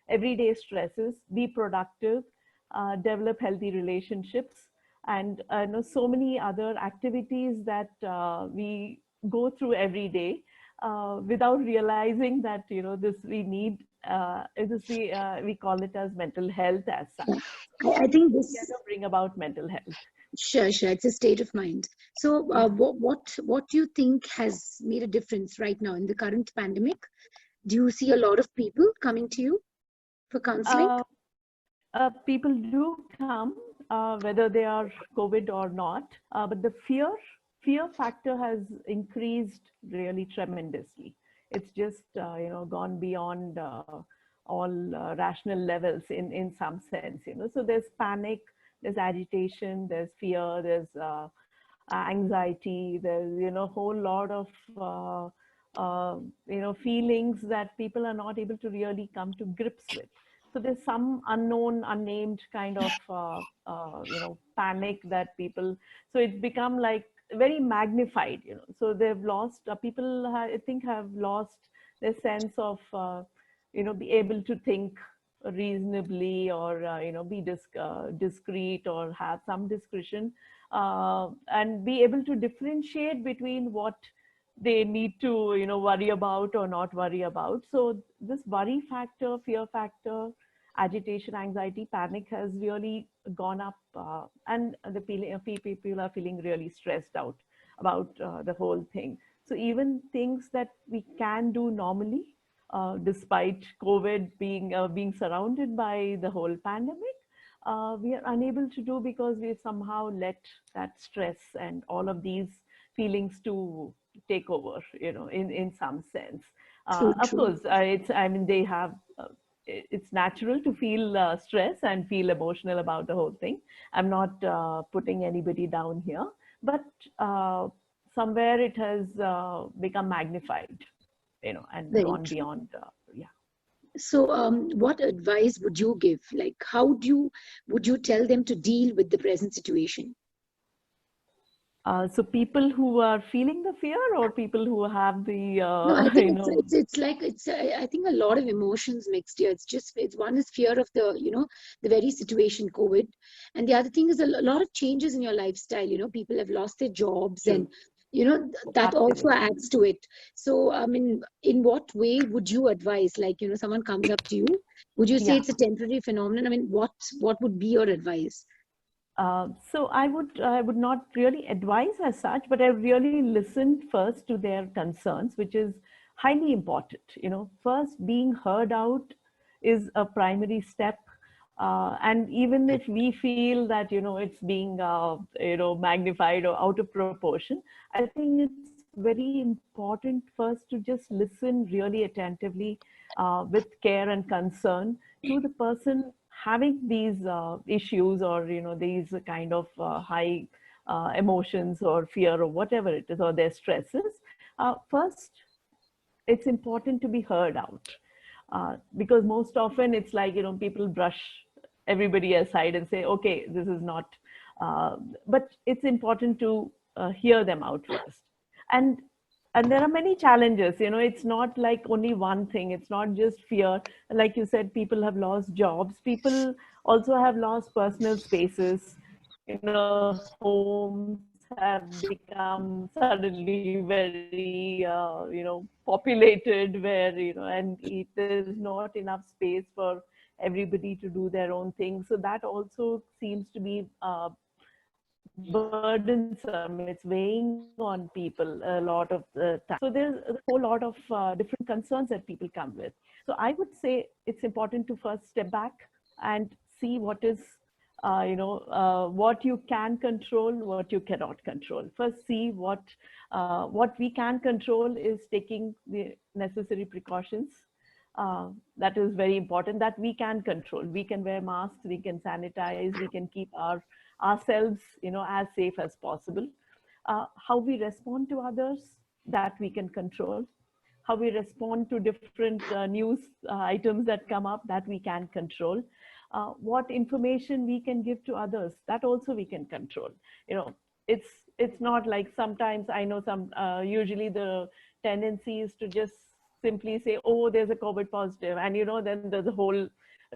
everyday stresses, be productive, develop healthy relationships, and so many other activities that we go through every day without realizing that this we need we call it as mental health as such. I think this bring about mental health. Sure. It's a state of mind. So what do you think has made a difference right now in the current pandemic? Do you see a lot of people coming to you for counseling? People do come, whether they are COVID or not, but the fear factor has increased really tremendously. It's just gone beyond all rational levels in some sense. So there's panic, there's agitation, there's fear, there's anxiety, there's a whole lot of feelings that people are not able to really come to grips with. So there's some unknown, unnamed kind of panic that people. So it's become like very magnified. So they've lost. People, I think, have lost their sense of be able to think reasonably, or be discreet, or have some discretion, and be able to differentiate between what they need to worry about or not worry about. So this worry factor, fear factor, agitation, anxiety, panic has really gone up, and the people are feeling really stressed out about the whole thing. So even things that we can do normally, despite COVID being surrounded by the whole pandemic, we are unable to do because we've somehow let that stress and all of these feelings to take over, in some sense. Of course, they have, it's natural to feel stress and feel emotional about the whole thing. I'm not putting anybody down here, but somewhere it has become magnified, and Very gone true. beyond, So what advice would you give? Like, how would you tell them to deal with the present situation? So people who are feeling the fear, or people who have the No, I think I think a lot of emotions mixed here. It's one is fear of the very situation, COVID, and the other thing is a lot of changes in your lifestyle. People have lost their jobs, and that also adds to it. So I mean, in what way would you advise? Like, someone comes up to you, would you say it's a temporary phenomenon? I mean, what would be your advice? So I would not really advise as such, but I really listened first to their concerns, which is highly important. First, being heard out is a primary step And even if we feel that, it's being, magnified or out of proportion, I think it's very important first to just listen really attentively, with care and concern to the person having these issues, or, these kind of high emotions or fear or whatever it is, or their stresses. First, it's important to be heard out. Because most often it's like, people brush everybody aside and say, okay, this is not, but it's important to hear them out first. And there are many challenges, it's not like only one thing. It's not just fear. Like you said, people have lost jobs. People also have lost personal spaces. Homes have become suddenly very, populated, where, and there's not enough space for everybody to do their own thing. So that also seems to be burdensome. It's weighing on people a lot of the time. So there's a whole lot of different concerns that people come with. So I would say it's important to first step back and see what is, what you can control, what you cannot control. First, see what we can control is taking the necessary precautions. That is very important, that we can control. We can wear masks, we can sanitize, we can keep ourselves, as safe as possible. How we respond to others, that we can control. How we respond to different news items that come up, that we can control. What information we can give to others, that also we can control. It's not like, sometimes I know usually the tendency is to just simply say, oh, there's a COVID positive, and then there's a whole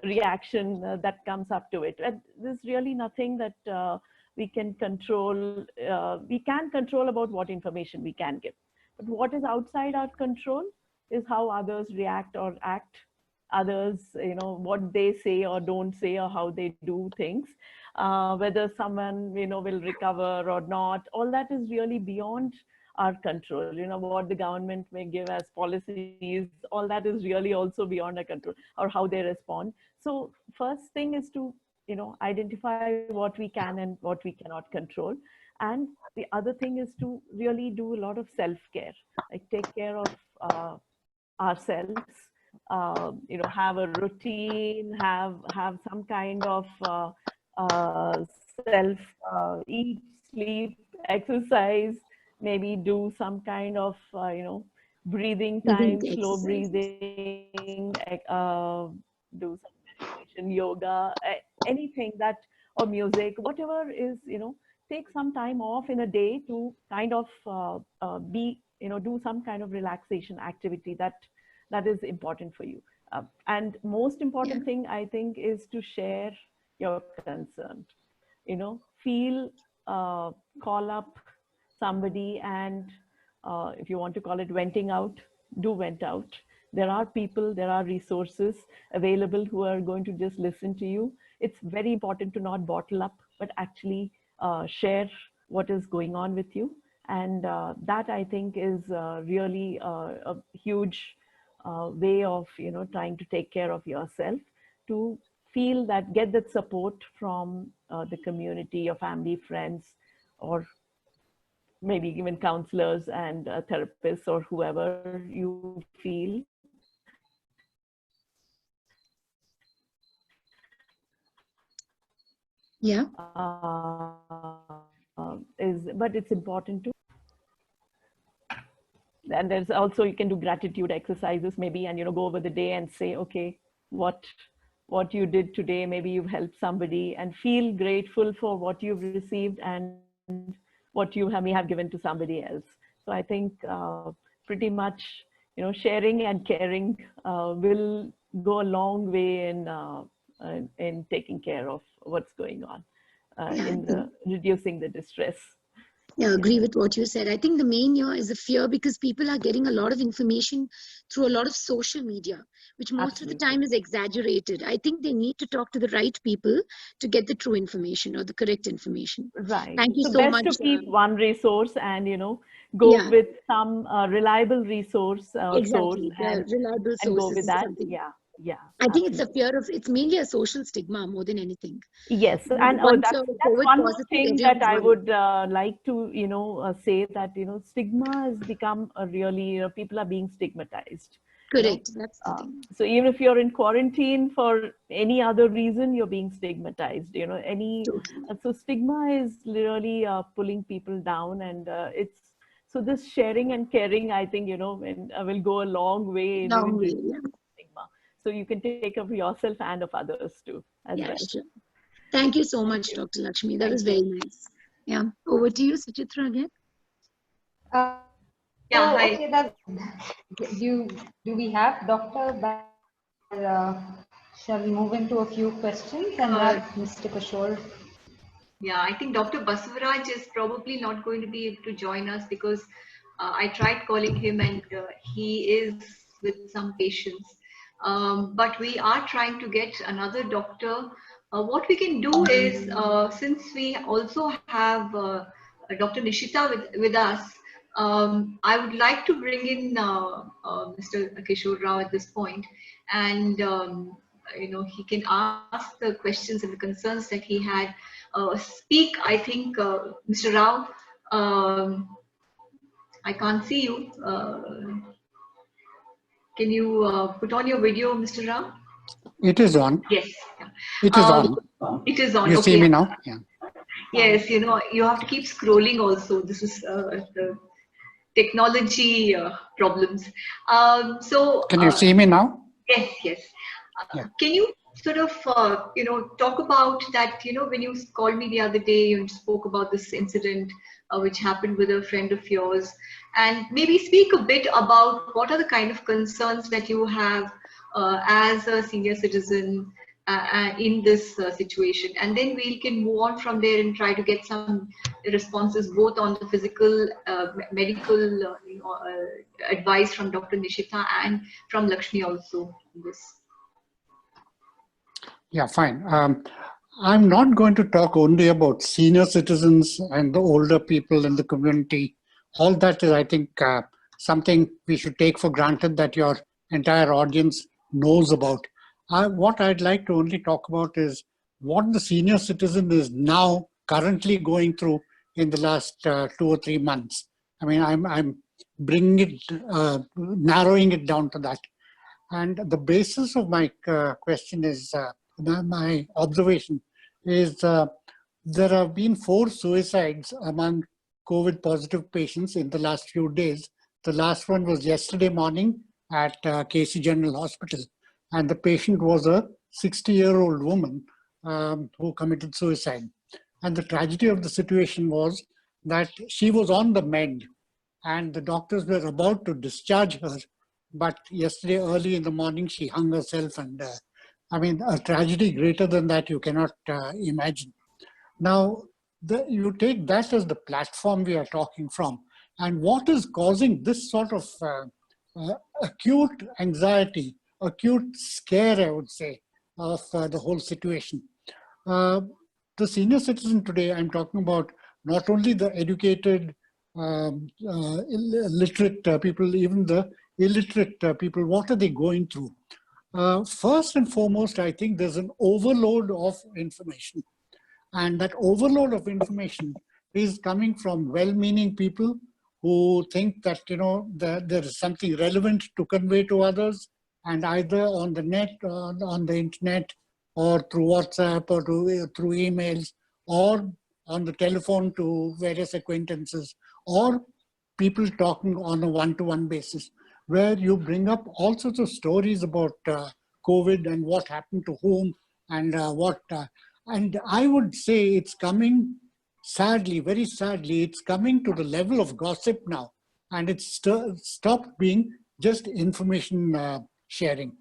reaction that comes up to it. And there's really nothing that we can control. We can control about what information we can give, but what is outside our control is how others react or act. Others, what they say or don't say, or how they do things, whether someone, will recover or not. All that is really beyond our control. What the government may give as policies, all that is really also beyond our control, or how they respond. So first thing is to, identify what we can and what we cannot control. And the other thing is to really do a lot of self-care, like take care of ourselves. Have a routine, have some kind of self, eat, sleep, exercise, maybe do some kind of, breathing time, slow breathing, do some meditation, yoga, anything that, or music, whatever is, take some time off in a day to kind of do some kind of relaxation activity that is important for you. And most important thing, I think, is to share your concern. Feel, call up somebody, and if you want to call it venting out, do vent out. There are people, there are resources available who are going to just listen to you. It's very important to not bottle up, but actually share what is going on with you. And that, I think, is really a huge way of, trying to take care of yourself, to feel that, get that support from the community, your family, friends, or maybe even counselors and therapists, or whoever you feel. Yeah. But it's important to, and there's also, you can do gratitude exercises maybe, and go over the day and say, okay, what you did today, maybe you've helped somebody, and feel grateful for what you've received and what you may have given to somebody else. So I think pretty much, sharing and caring will go a long way in taking care of what's going on, in reducing the distress. Yeah, I agree with what you said. I think the main here is the fear, because people are getting a lot of information through a lot of social media, which most of the time is exaggerated. I think they need to talk to the right people to get the true information or the correct information. Right. Thank you so best much. To keep one resource and, go with some reliable resource exactly. source, and reliable go sources with that. something. Yeah. Yeah. I think it's a fear of, it's mainly a social stigma more than anything. Yes, and Once that's you're that's COVID one more positive, thing that everyone's I worried. would like to, say that, stigma has become a really, people are being stigmatized. Correct. That's the Uh, thing. so even if you're in quarantine for any other reason, you're being stigmatized. Totally. So stigma is really pulling people down, and it's so this sharing and caring, I think, when will go a long way in Long even way. reducing Yeah. stigma. So you can take care of yourself and of others too, as Yeah, well. sure. Thank you so Thank much, you. Dr. Lakshmi. That Thank was you. very nice. Yeah. Over to you, Suchitra, again. Uh, Yeah, so, hi. okay, do we have Dr. Shall we move into a few questions and have Mr. Kishore? Yeah, I think Dr. Basavaraj is probably not going to be able to join us because I tried calling him and he is with some patients. But we are trying to get another doctor. What we can do is, since we also have Dr. Nishita with us, I would like to bring in Mr. Kishore Rao at this point, and he can ask the questions and the concerns that he had. Speak, I think, Mr. Rao. I can't see you. Can you put on your video, Mr. Rao? It is on. Yes. It is on. It is on. You see Okay. me now? Yeah. Yes, you have to keep scrolling also. This is the technology problems. So Can you see me now? yes, yes. Yeah. Can you sort of talk about that? When you called me the other day, you spoke about this incident which happened with a friend of yours, and maybe speak a bit about what are the kind of concerns that you have as a senior citizen in this situation, and then we can move on from there and try to get some responses both on the physical, medical, advice from Dr. Nishita and from Lakshmi also in this. Yeah, fine. I'm not going to talk only about senior citizens and the older people in the community. All that is, I think, something we should take for granted that your entire audience knows about. What I'd like to only talk about is what the senior citizen is now currently going through in the last 2 or 3 months. I mean, I'm bringing it, narrowing it down to that. And the basis of my question is, my observation is there have been 4 suicides among COVID positive patients in the last few days. The last one was yesterday morning at KC General Hospital. And the patient was a 60-year-old woman who committed suicide. And the tragedy of the situation was that she was on the mend and the doctors were about to discharge her. But yesterday early in the morning, she hung herself, and I mean, a tragedy greater than that you cannot imagine. Now, you take that as the platform we are talking from, and what is causing this sort of acute anxiety, acute scare, I would say, of the whole situation. The senior citizen today, I'm talking about not only the educated, literate people, even the illiterate people, what are they going through? First and foremost, I think there's an overload of information. And that overload of information is coming from well-meaning people who think that, that there is something relevant to convey to others, and either on the net, on the internet, or through WhatsApp, or through emails, or on the telephone to various acquaintances, or people talking on a one-to-one basis, where you bring up all sorts of stories about COVID and what happened to whom and and I would say it's coming, sadly, very sadly, it's coming to the level of gossip now, and it's stopped being just information sharing.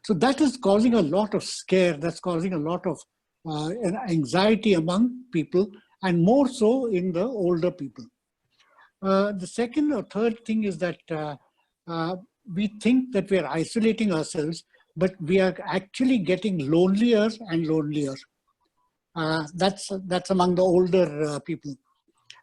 So that is causing a lot of scare, that's causing a lot of anxiety among people, and more so in the older people. The second or third thing is that we think that we are isolating ourselves, but we are actually getting lonelier and lonelier. That's among the older people,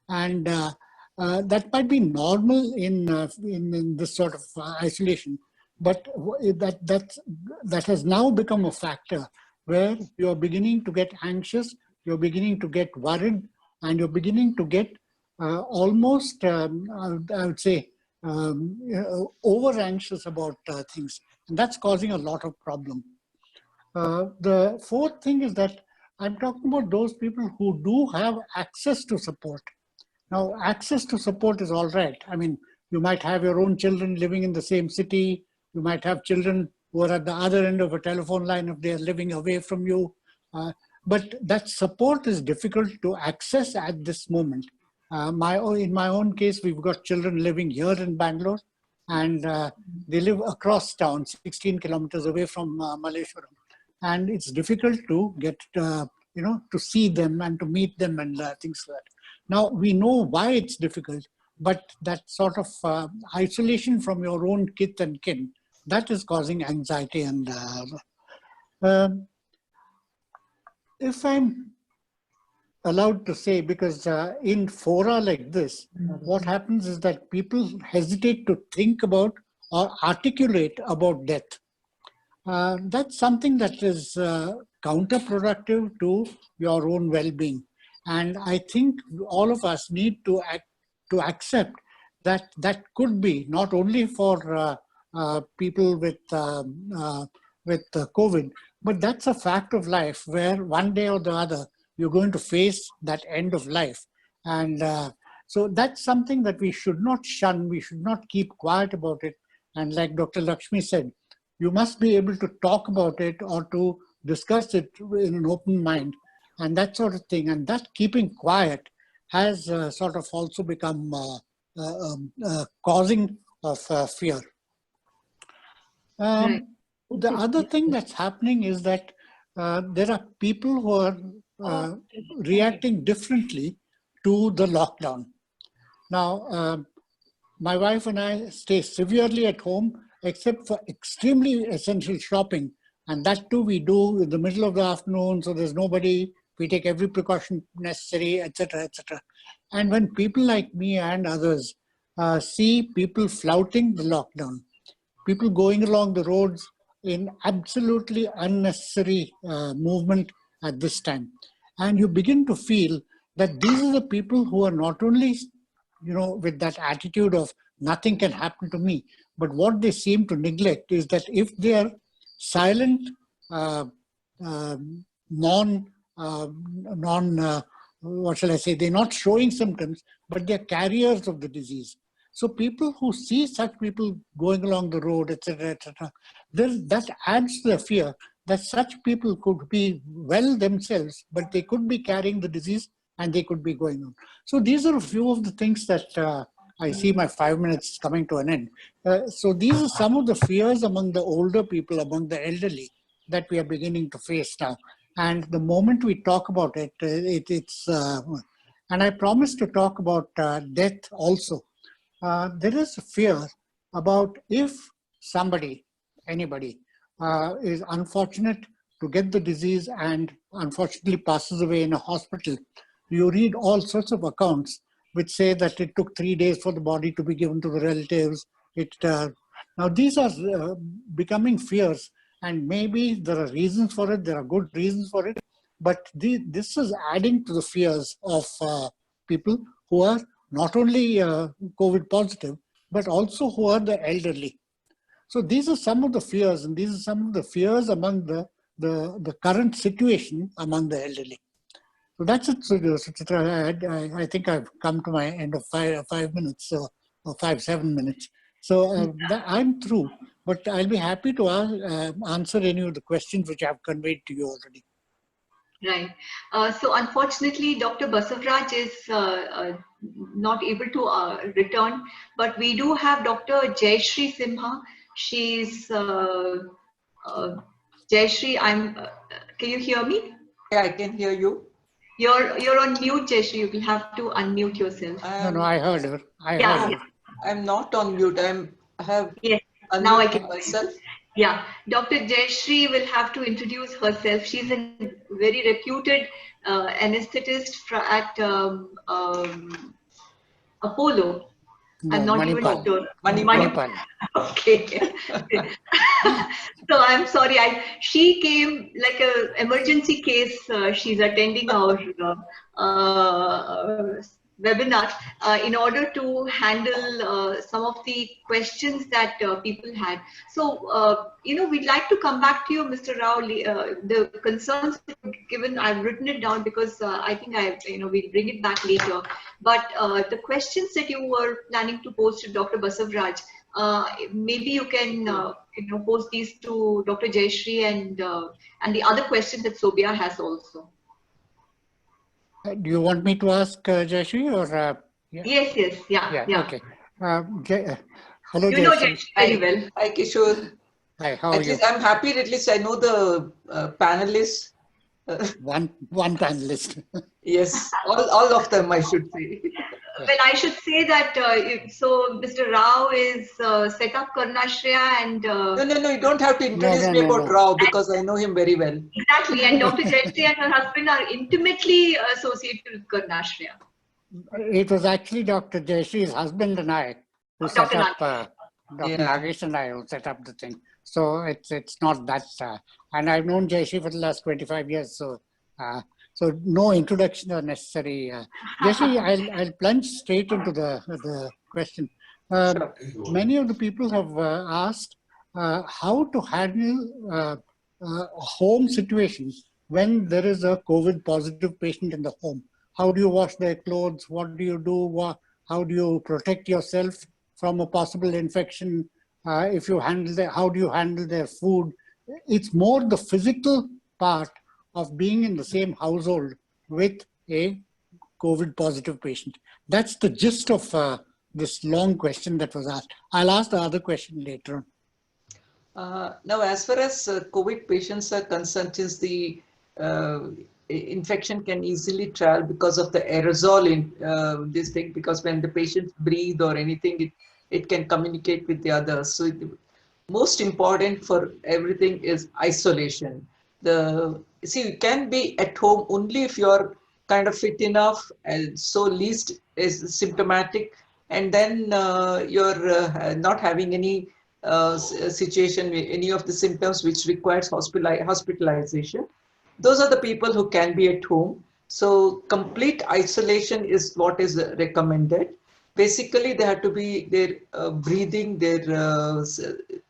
and that might be normal in this sort of isolation. But that has now become a factor where you're beginning to get anxious, you're beginning to get worried, and you're beginning to get almost, I would say, over anxious about things. And that's causing a lot of problem. The fourth thing is that I'm talking about those people who do have access to support. Now, access to support is all right. I mean, you might have your own children living in the same city. You might have children who are at the other end of a telephone line if they are living away from you. But that support is difficult to access at this moment. In my own case, we've got children living here in Bangalore, and they live across town, 16 kilometers away from Malleshwaram. And it's difficult to get, to see them and to meet them and things like that. Now, we know why it's difficult, but that sort of isolation from your own kith and kin, that is causing anxiety. And if I'm allowed to say, because in fora like this, what happens is that people hesitate to think about or articulate about death. That's something that is counterproductive to your own well-being. And I think all of us need to accept that that could be not only for people with COVID, but that's a fact of life where one day or the other, you're going to face that end of life. And so that's something that we should not shun. We should not keep quiet about it. And like Dr. Lakshmi said, you must be able to talk about it or to discuss it in an open mind and that sort of thing. And that keeping quiet has sort of also become causing of fear. Right. The other thing that's happening is that there are people who are reacting differently to the lockdown. Now, my wife and I stay severely at home, except for extremely essential shopping. And that too we do in the middle of the afternoon, so there's nobody. We take every precaution necessary, etc., etc. And when people like me and others see people flouting the lockdown, people going along the roads in absolutely unnecessary movement at this time, and you begin to feel that these are the people who are not only, with that attitude of nothing can happen to me, but what they seem to neglect is that if they are silent, what shall I say, they're not showing symptoms, but they're carriers of the disease. So people who see such people going along the road, etc., etc., that adds to the fear that such people could be well themselves, but they could be carrying the disease and they could be going on. So these are a few of the things that I see my 5 minutes coming to an end. So these are some of the fears among the older people, among the elderly, that we are beginning to face now. And the moment we talk about it, and I promise to talk about death also. There is a fear about if anybody is unfortunate to get the disease and unfortunately passes away in a hospital. You read all sorts of accounts which say that it took 3 days for the body to be given to the relatives. Now these are becoming fears, and maybe there are reasons for it, there are good reasons for it, but this is adding to the fears of people who are not only COVID positive, but also who are the elderly. So these are some of the fears, and these are some of the fears among the current situation among the elderly. So that's it, Suchitra. I think I've come to my end of 5 minutes, or 7 minutes. So I'm through, but I'll be happy to answer any of the questions which I've conveyed to you already. Right. So unfortunately, Dr. Basavaraj is not able to return, but we do have Dr. Jayashree Simha. She's Jayashree. Can you hear me? Yeah, I can hear you. You're on mute, Jayashree. You will have to unmute yourself. No, I heard her. I heard her. I'm not on mute. I have yes. unmuted Now I can myself. Yeah, Dr. Jayashree will have to introduce herself. She's a very reputed anesthetist at Apollo. No, I'm not even Manipal. sure. Manipal. Okay. So I'm sorry. She came like a emergency case. She's attending our webinar in order to handle some of the questions that people had. So we'd like to come back to you, Mr. Rao. The concerns given, I've written it down because I think we'll bring it back later. But the questions that you were planning to pose to Dr. Basavaraj, maybe you can pose these to Dr. Jayashree and the other question that Sobia has also. Do you want me to ask Jayashree or? Yeah? Yes, yeah. Okay. Hello, You know Jayashree. Jayashree very well. Hi, Kishore. Hi, how are At you? least I'm happy. At least I know the panelists. One panelist. Yes, all of them, I should say. Well, I should say that so Mr. Rao is set up Karunashraya and No, you don't have to introduce me about Rao because I know him very well. exactly, and Dr. Jayashree and her husband are intimately associated with Karunashraya. It was actually Dr. Jayashree's husband and I who set Dr. up, Dr. Nagesh and I who set up the thing. So it's not that, and I've known Jayashree for the last 25 years, so no introduction are necessary. Jayashree, I'll plunge straight into the question. Sure. Many of the people have asked how to handle home situations when there is a COVID positive patient in the home. How do you wash their clothes? What do you do? How do you protect yourself from a possible infection? If you handle how do you handle their food? It's more the physical part of being in the same household with a COVID positive patient. That's the gist of this long question that was asked. I'll ask the other question later on. Now, as far as COVID patients are concerned, since the infection can easily travel because of the aerosol in this thing, because when the patients breathe or anything, it can communicate with the others. So most important for everything is isolation. You can be at home only if you're kind of fit enough and so least is symptomatic, and then you're not having any situation, any of the symptoms which requires hospitalization. Those are the people who can be at home. So complete isolation is what is recommended. Basically, they have to be their breathing, their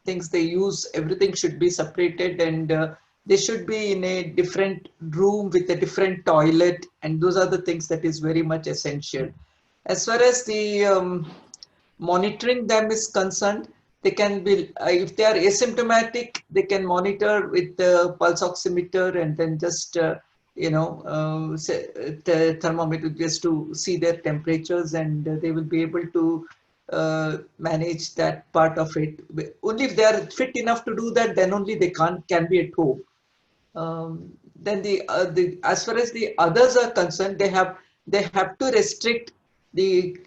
things they use, everything should be separated, and they should be in a different room with a different toilet, and those are the things that is very much essential. As far as the monitoring them is concerned, they can be, if they are asymptomatic, they can monitor with the pulse oximeter and then just, the thermometer just to see their temperatures, and they will be able to manage that part of it. Only if they are fit enough to do that, then only they can be at home. Then as far as the others are concerned, they have to restrict the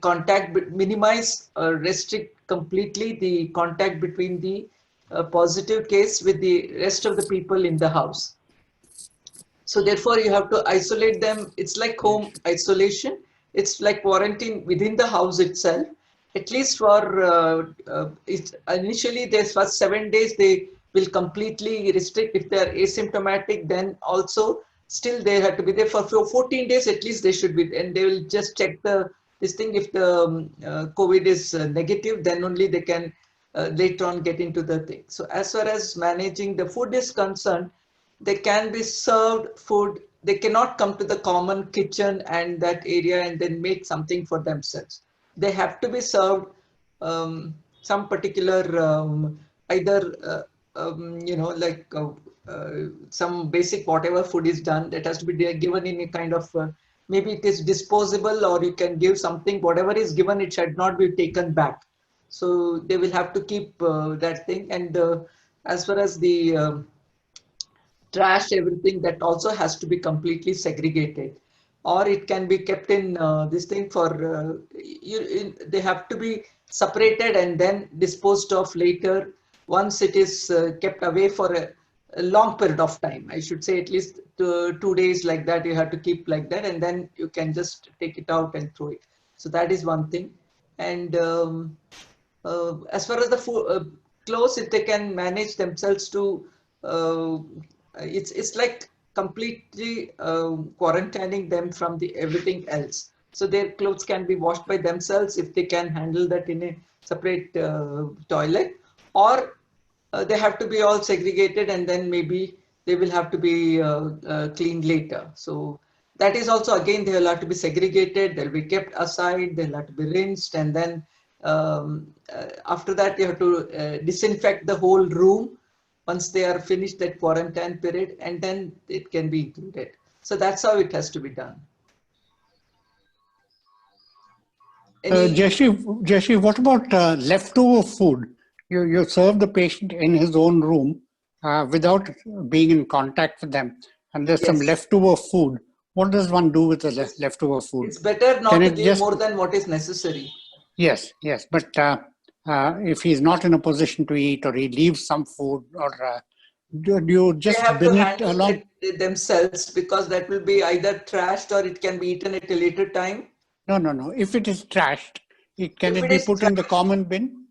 contact, minimize or restrict completely the contact between the positive case with the rest of the people in the house. So therefore you have to isolate them. It's like home isolation. It's like quarantine within the house itself. At least for initially there's first 7 days they will completely restrict. If they are asymptomatic, then also still they have to be there for 14 days at least they should be, and they will just check this thing. If the COVID is negative, then only they can later on get into the thing. So as far as managing the food is concerned, they can be served food. They cannot come to the common kitchen and that area and then make something for themselves. They have to be served some particular either some basic whatever food is done, that has to be given in a kind of maybe it is disposable, or you can give something, whatever is given, it should not be taken back. So they will have to keep that thing. And as far as the trash, everything, that also has to be completely segregated, or it can be kept in this thing for they have to be separated and then disposed of later once it is kept away for a long period of time. I should say at least 2 days like that, you have to keep like that, and then you can just take it out and throw it. So that is one thing. And as far as the clothes, if they can manage themselves to, it's like completely quarantining them from the everything else. So their clothes can be washed by themselves if they can handle that in a separate toilet, or they have to be all segregated, and then maybe they will have to be cleaned later. So that is also, again, they will have to be segregated, they'll be kept aside, they'll have to be rinsed, and then after that you have to disinfect the whole room once they are finished that quarantine period, and then it can be included. So that's how it has to be done. Jayashree, what about leftover food? You serve the patient in his own room without being in contact with them, and there's some leftover food. What does one do with the leftover food? It's better not to give more than what is necessary. Yes, yes. But if he's not in a position to eat, or he leaves some food, or do you just they have bin to it handle along? it themselves, because that will be either trashed or it can be eaten at a later time. No. If it is trashed, can it be put in the common bin?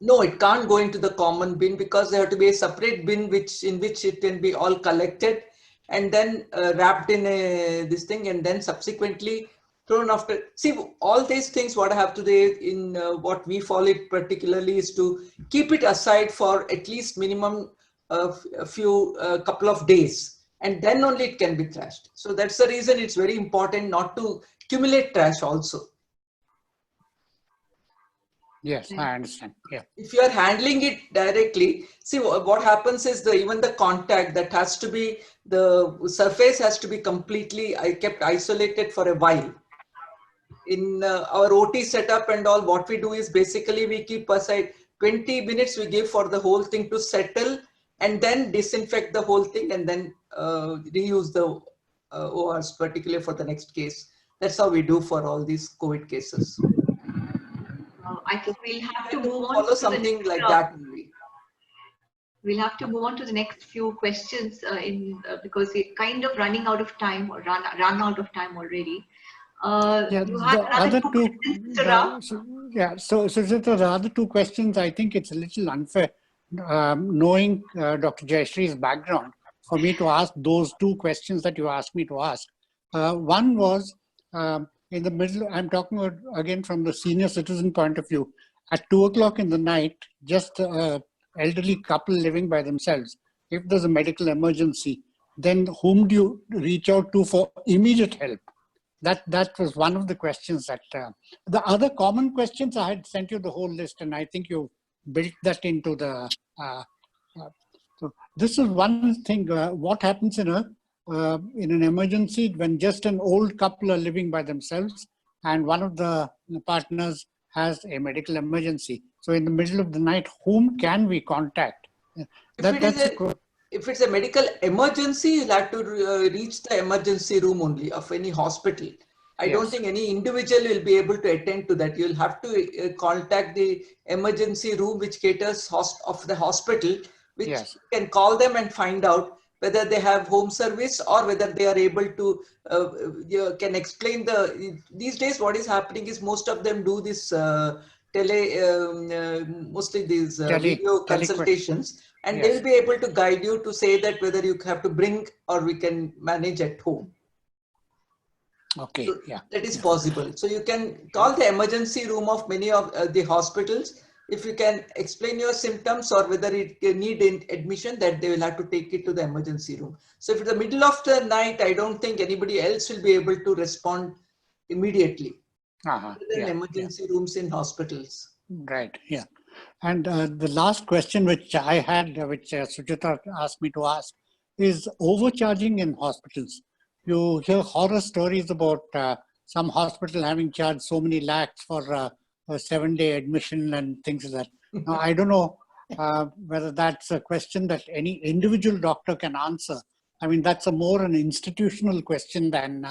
No, it can't go into the common bin, because there have to be a separate bin in which it can be all collected and then wrapped in this thing, and then subsequently thrown after. See, all these things what I have today in what we follow it particularly is to keep it aside for at least minimum couple of days, and then only it can be trashed. So that's the reason it's very important not to accumulate trash also. Yes, I understand. Yeah. If you are handling it directly, see what happens is even the contact that has to be, the surface has to be completely kept isolated for a while. In our OT setup and all, what we do is basically we keep aside 20 minutes we give for the whole thing to settle, and then disinfect the whole thing, and then reuse the ORs, particularly for the next case. That's how we do for all these COVID cases. I think we'll have to move on follow to something like that only. We'll have to move on to the next few questions because we're kind of running out of time, or run out of time already. You had the other two. So the other two questions, I think it's a little unfair, knowing Dr. Jayashree's background, for me to ask those two questions that you asked me to ask. One was in the middle. I'm talking about, again, from the senior citizen point of view. At 2 o'clock in the night, just elderly couple living by themselves. If there's a medical emergency, then whom do you reach out to for immediate help? That was one of the questions that, the other common questions, I had sent you the whole list, and I think you built that into the, so this is one thing, what happens in an emergency when just an old couple are living by themselves and one of the partners has a medical emergency. So in the middle of the night, whom can we contact? If it's a medical emergency, you'll have to reach the emergency room only of any hospital. I don't think any individual will be able to attend to that. You'll have to contact the emergency room which caters of the hospital, which you can call them and find out whether they have home service or whether they are able to, you can explain these days what is happening is most of them do this mostly these video consultations, and they'll be able to guide you to say that whether you have to bring or we can manage at home. Okay, so that is possible. So you can call the emergency room of many of the hospitals. If you can explain your symptoms or whether it need admission, that they will have to take it to the emergency room. So if it's the middle of the night, I don't think anybody else will be able to respond immediately. Emergency rooms in hospitals. Right, yeah. And the last question which I had, which Sujata asked me to ask, is overcharging in hospitals. You hear horror stories about some hospital having charged so many lakhs for a 7-day admission and things like that. Now, I don't know whether that's a question that any individual doctor can answer. I mean, that's more an institutional question than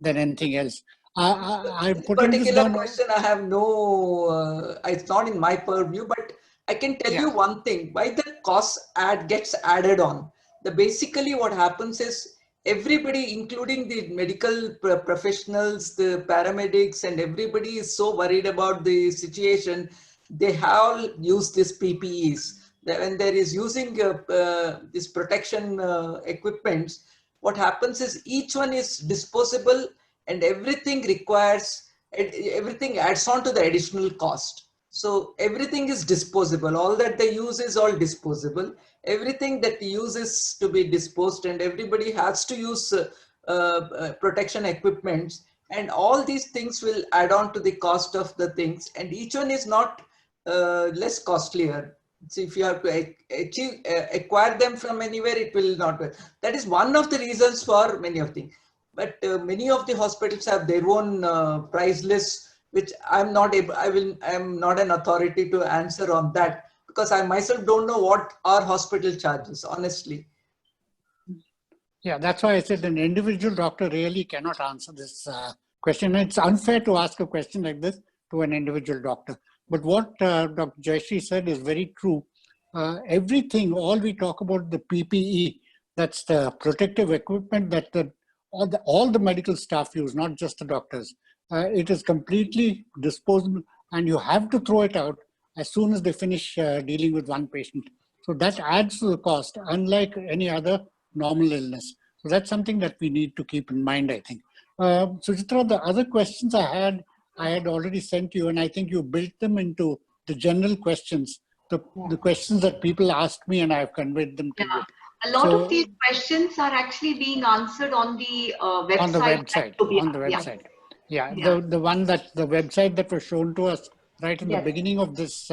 anything else. I'm putting this down. Question, I have no, it's not in my purview, but I can tell you one thing, why the cost gets added on. Basically what happens is, everybody, including the medical professionals, the paramedics, and everybody is so worried about the situation. They have used these PPEs. When there is using this protection equipments, what happens is each one is disposable, and everything adds on to the additional cost. So everything is disposable. All that they use is all disposable. Everything that uses to be disposed, and everybody has to use protection equipments, and all these things will add on to the cost of the things, and each one is not less costlier. So if you have to acquire them from anywhere, it will not be. That is one of the reasons for many of things. But many of the hospitals have their own price lists, which I'm not able. I'm not an authority to answer on that, because I myself don't know what our hospital charges, honestly. Yeah, that's why I said an individual doctor really cannot answer this question. It's unfair to ask a question like this to an individual doctor. But what Dr. Jayashree said is very true. Everything, all we talk about the PPE, that's the protective equipment that all the medical staff use, not just the doctors. It is completely disposable, and you have to throw it out as soon as they finish dealing with one patient. So that adds to the cost, unlike any other normal illness. So that's something that we need to keep in mind, I think. Suchitra, the other questions I had already sent you, and I think you built them into the general questions, the questions that people asked me, and I've conveyed them to you. A lot of these questions are actually being answered on the website. On the website. Yeah. The website that was shown to us right in the beginning of this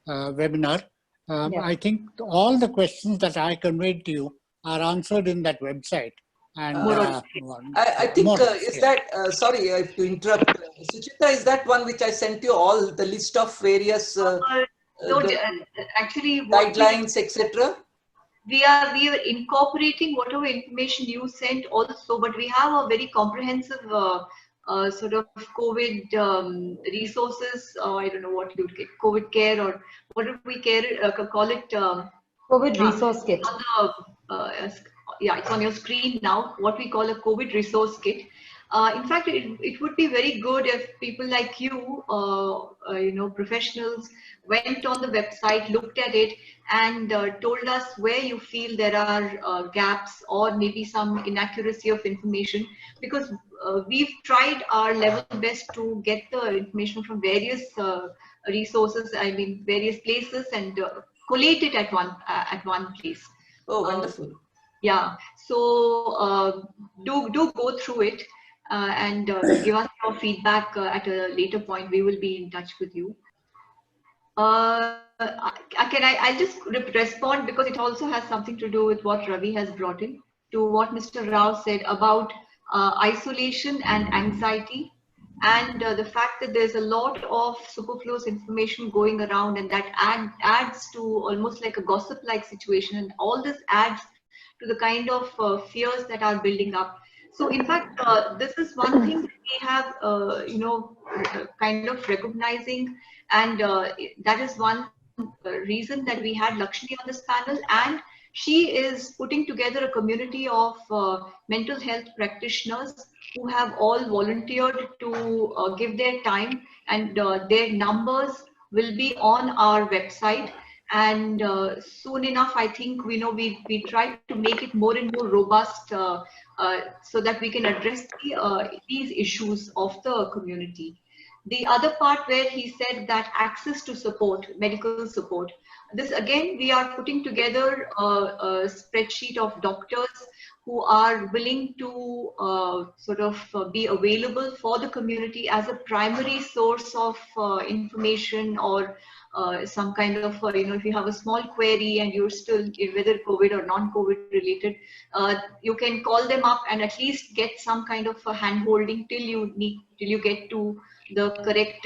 webinar. I think all the questions that I conveyed to you are answered in that website. And I think that, sorry to interrupt, Suchita, is that one which I sent you all, the list of various actually guidelines, etc.? We are incorporating whatever information you sent also, but we have a very comprehensive sort of COVID resources. I don't know what you would get, COVID care, or what do we call it? COVID resource kit. Yeah, it's on your screen now, what we call a COVID resource kit. In fact, it would be very good if people like you, professionals, went on the website, looked at it, and told us where you feel there are gaps or maybe some inaccuracy of information, because we've tried our level best to get the information from various resources, various places, and collate it at one place. Oh, wonderful. Yeah, so do go through it and give us your feedback at a later point. We will be in touch with you. I'll just respond, because it also has something to do with what Ravi has brought in, to what Mr. Rao said about isolation and anxiety, and the fact that there's a lot of superfluous information going around, and that adds to almost like a gossip-like situation, and all this adds to the kind of fears that are building up. So in fact, this is one thing that we have, kind of recognizing, and that is one reason that we had Lakshmi on this panel, and she is putting together a community of mental health practitioners who have all volunteered to give their time, and their numbers will be on our website. And soon enough, I think we try to make it more and more robust, so that we can address these issues of the community. The other part where he said that access to support, medical support, this again, we are putting together a spreadsheet of doctors who are willing to be available for the community as a primary source of information, or some kind of, if you have a small query and you're still, whether COVID or non-COVID related, you can call them up and at least get some kind of a hand-holding till you get to the correct,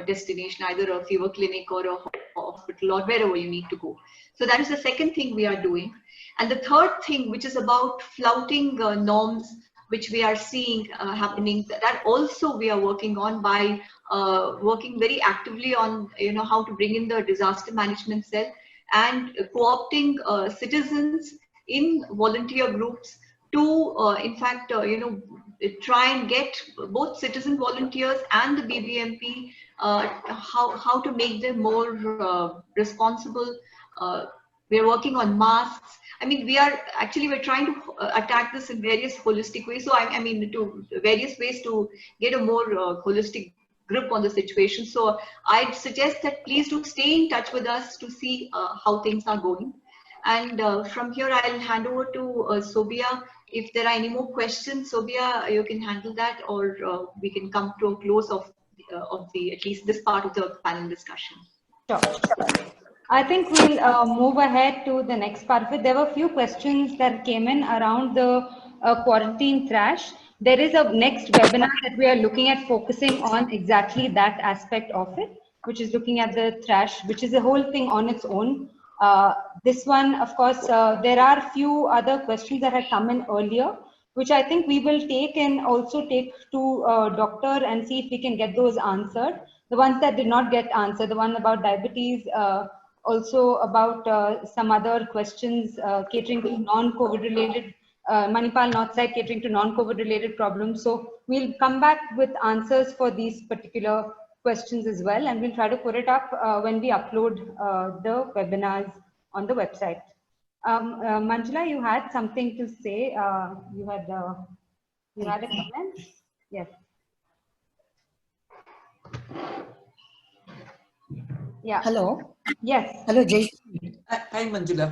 destination, either a fever clinic or a hospital or wherever you need to go. So that is the second thing we are doing. And the third thing, which is about flouting norms, which we are seeing happening, that also we are working on by working very actively on, how to bring in the disaster management cell and co-opting citizens in volunteer groups to, in fact, try and get both citizen volunteers and the BBMP, how to make them more responsible. We're working on masks. I mean, we're trying to attack this in various holistic ways. So I mean, to various ways to get a more holistic grip on the situation. So I'd suggest that please do stay in touch with us to see how things are going. And from here, I'll hand over to Sobia. If there are any more questions, Sobia, you can handle that, or we can come to a close of the at least this part of the panel discussion. Sure. I think we'll move ahead to the next part of it. There were a few questions that came in around the quarantine thrash. There is a next webinar that we are looking at focusing on exactly that aspect of it, which is looking at the thrash, which is a whole thing on its own. This one, of course, there are a few other questions that had come in earlier, which I think we will take and also take to doctor and see if we can get those answered. The ones that did not get answered, the one about diabetes, also about some other questions catering to non-COVID related, Manipal North side catering to non-COVID related problems. So we'll come back with answers for these particular questions as well, and we'll try to put it up when we upload the webinars on the website. Manjula, you had something to say. You had a comment? Yes. Yeah. Hello. Yes. Hello, Jay. Hi, Manjula.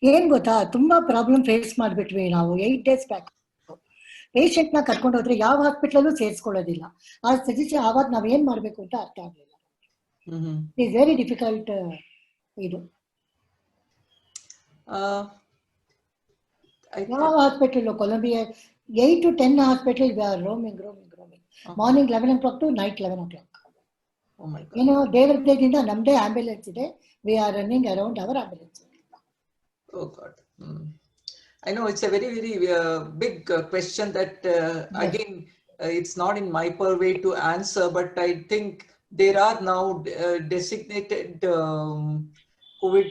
ಏನ್ ಗೊತ್ತಾ, ತುಂಬಾ problem face ಮಾಡ್ಬಿಟ್ವಿ ನಾವು 8 days back. Patient ನ ಕರ್ಕೊಂಡು ಹೋದ್ರೆ ಯಾವ hospital ಸೇರಿಸ್ಕೊಳ್ಳೋದಿಲ್ಲ. ಆ ಸ್ಥಿತಿ ಆವಾಗ ನಾವ್ ಏನ್ ಮಾಡ್ಬೇಕು ಅಂತ ಅರ್ಥ ಆಗ್ಲಿಲ್ಲ. ಇಟ್ ಇಸ್ ವೆರಿ ಡಿಫಿಕಲ್ಟ್ ಇದು. ಯಾವ hospital Columbia 8 to 10 hospital roaming. Morning 11 o'clock to night 11 o'clock. ಏನೋ ದೇವರ ದಯದಿಂದ ನಮ್ದೇ ಆಂಬ್ಯುಲೆನ್ಸ್ ಇದೆ. We are running around hour ambulance. Oh God. I know it's a very, very big question that again, it's not in my purvey to answer, but I think there are now designated COVID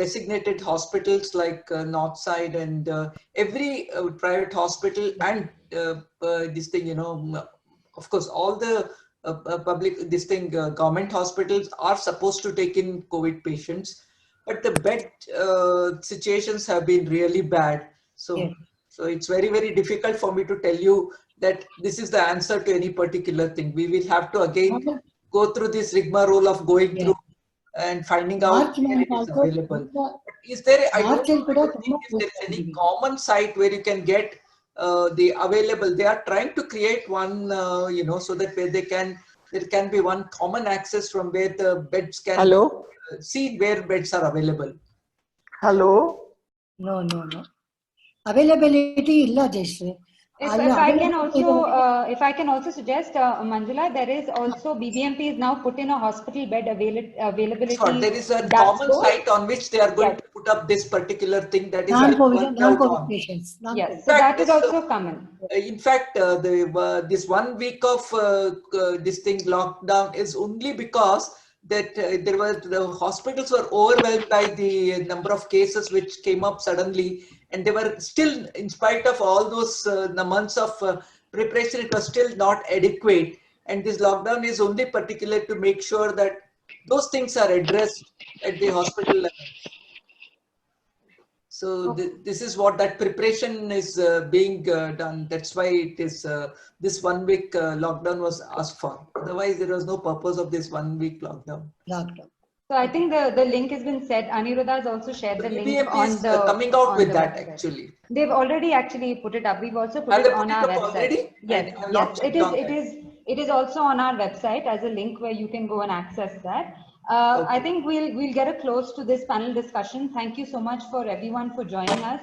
designated hospitals like Northside and every private hospital and this thing, of course, all the public, government hospitals are supposed to take in COVID patients. But the bed situations have been really bad. So it's very, very difficult for me to tell you that this is the answer to any particular thing. We will have to again go through this rigmarole of going through and finding out where it is available. Is there, I don't think if there is any common site where you can get the available. They are trying to create one, so that where there can be one common access from where the beds can. Hello. See where beds are available. Hello. No. Availability illa, Jayashree. If I can also suggest, Manjula, there is also BBMP is now put in a hospital bed availability. Sure, there is a common site on which they are going to put up this particular thing that is non-COVID patients. Yes, so that is also common. In fact, this 1 week of this thing lockdown is only because that the hospitals were overwhelmed by the number of cases which came up suddenly, and they were still, in spite of all those the months of preparation, it was still not adequate. And this lockdown is only particular to make sure that those things are addressed at the hospital level. So this is what that preparation is being done. That's why it is this 1 week lockdown was asked for. Otherwise, there was no purpose of this 1 week lockdown. So I think the link has been set. Aniruddha has also shared the link on the coming out with that website. Actually. They've already actually put it up. We've also put it on our website. Yes, it is also on our website as a link where you can go and access that. I think we'll get a close to this panel discussion. Thank you so much for everyone for joining us.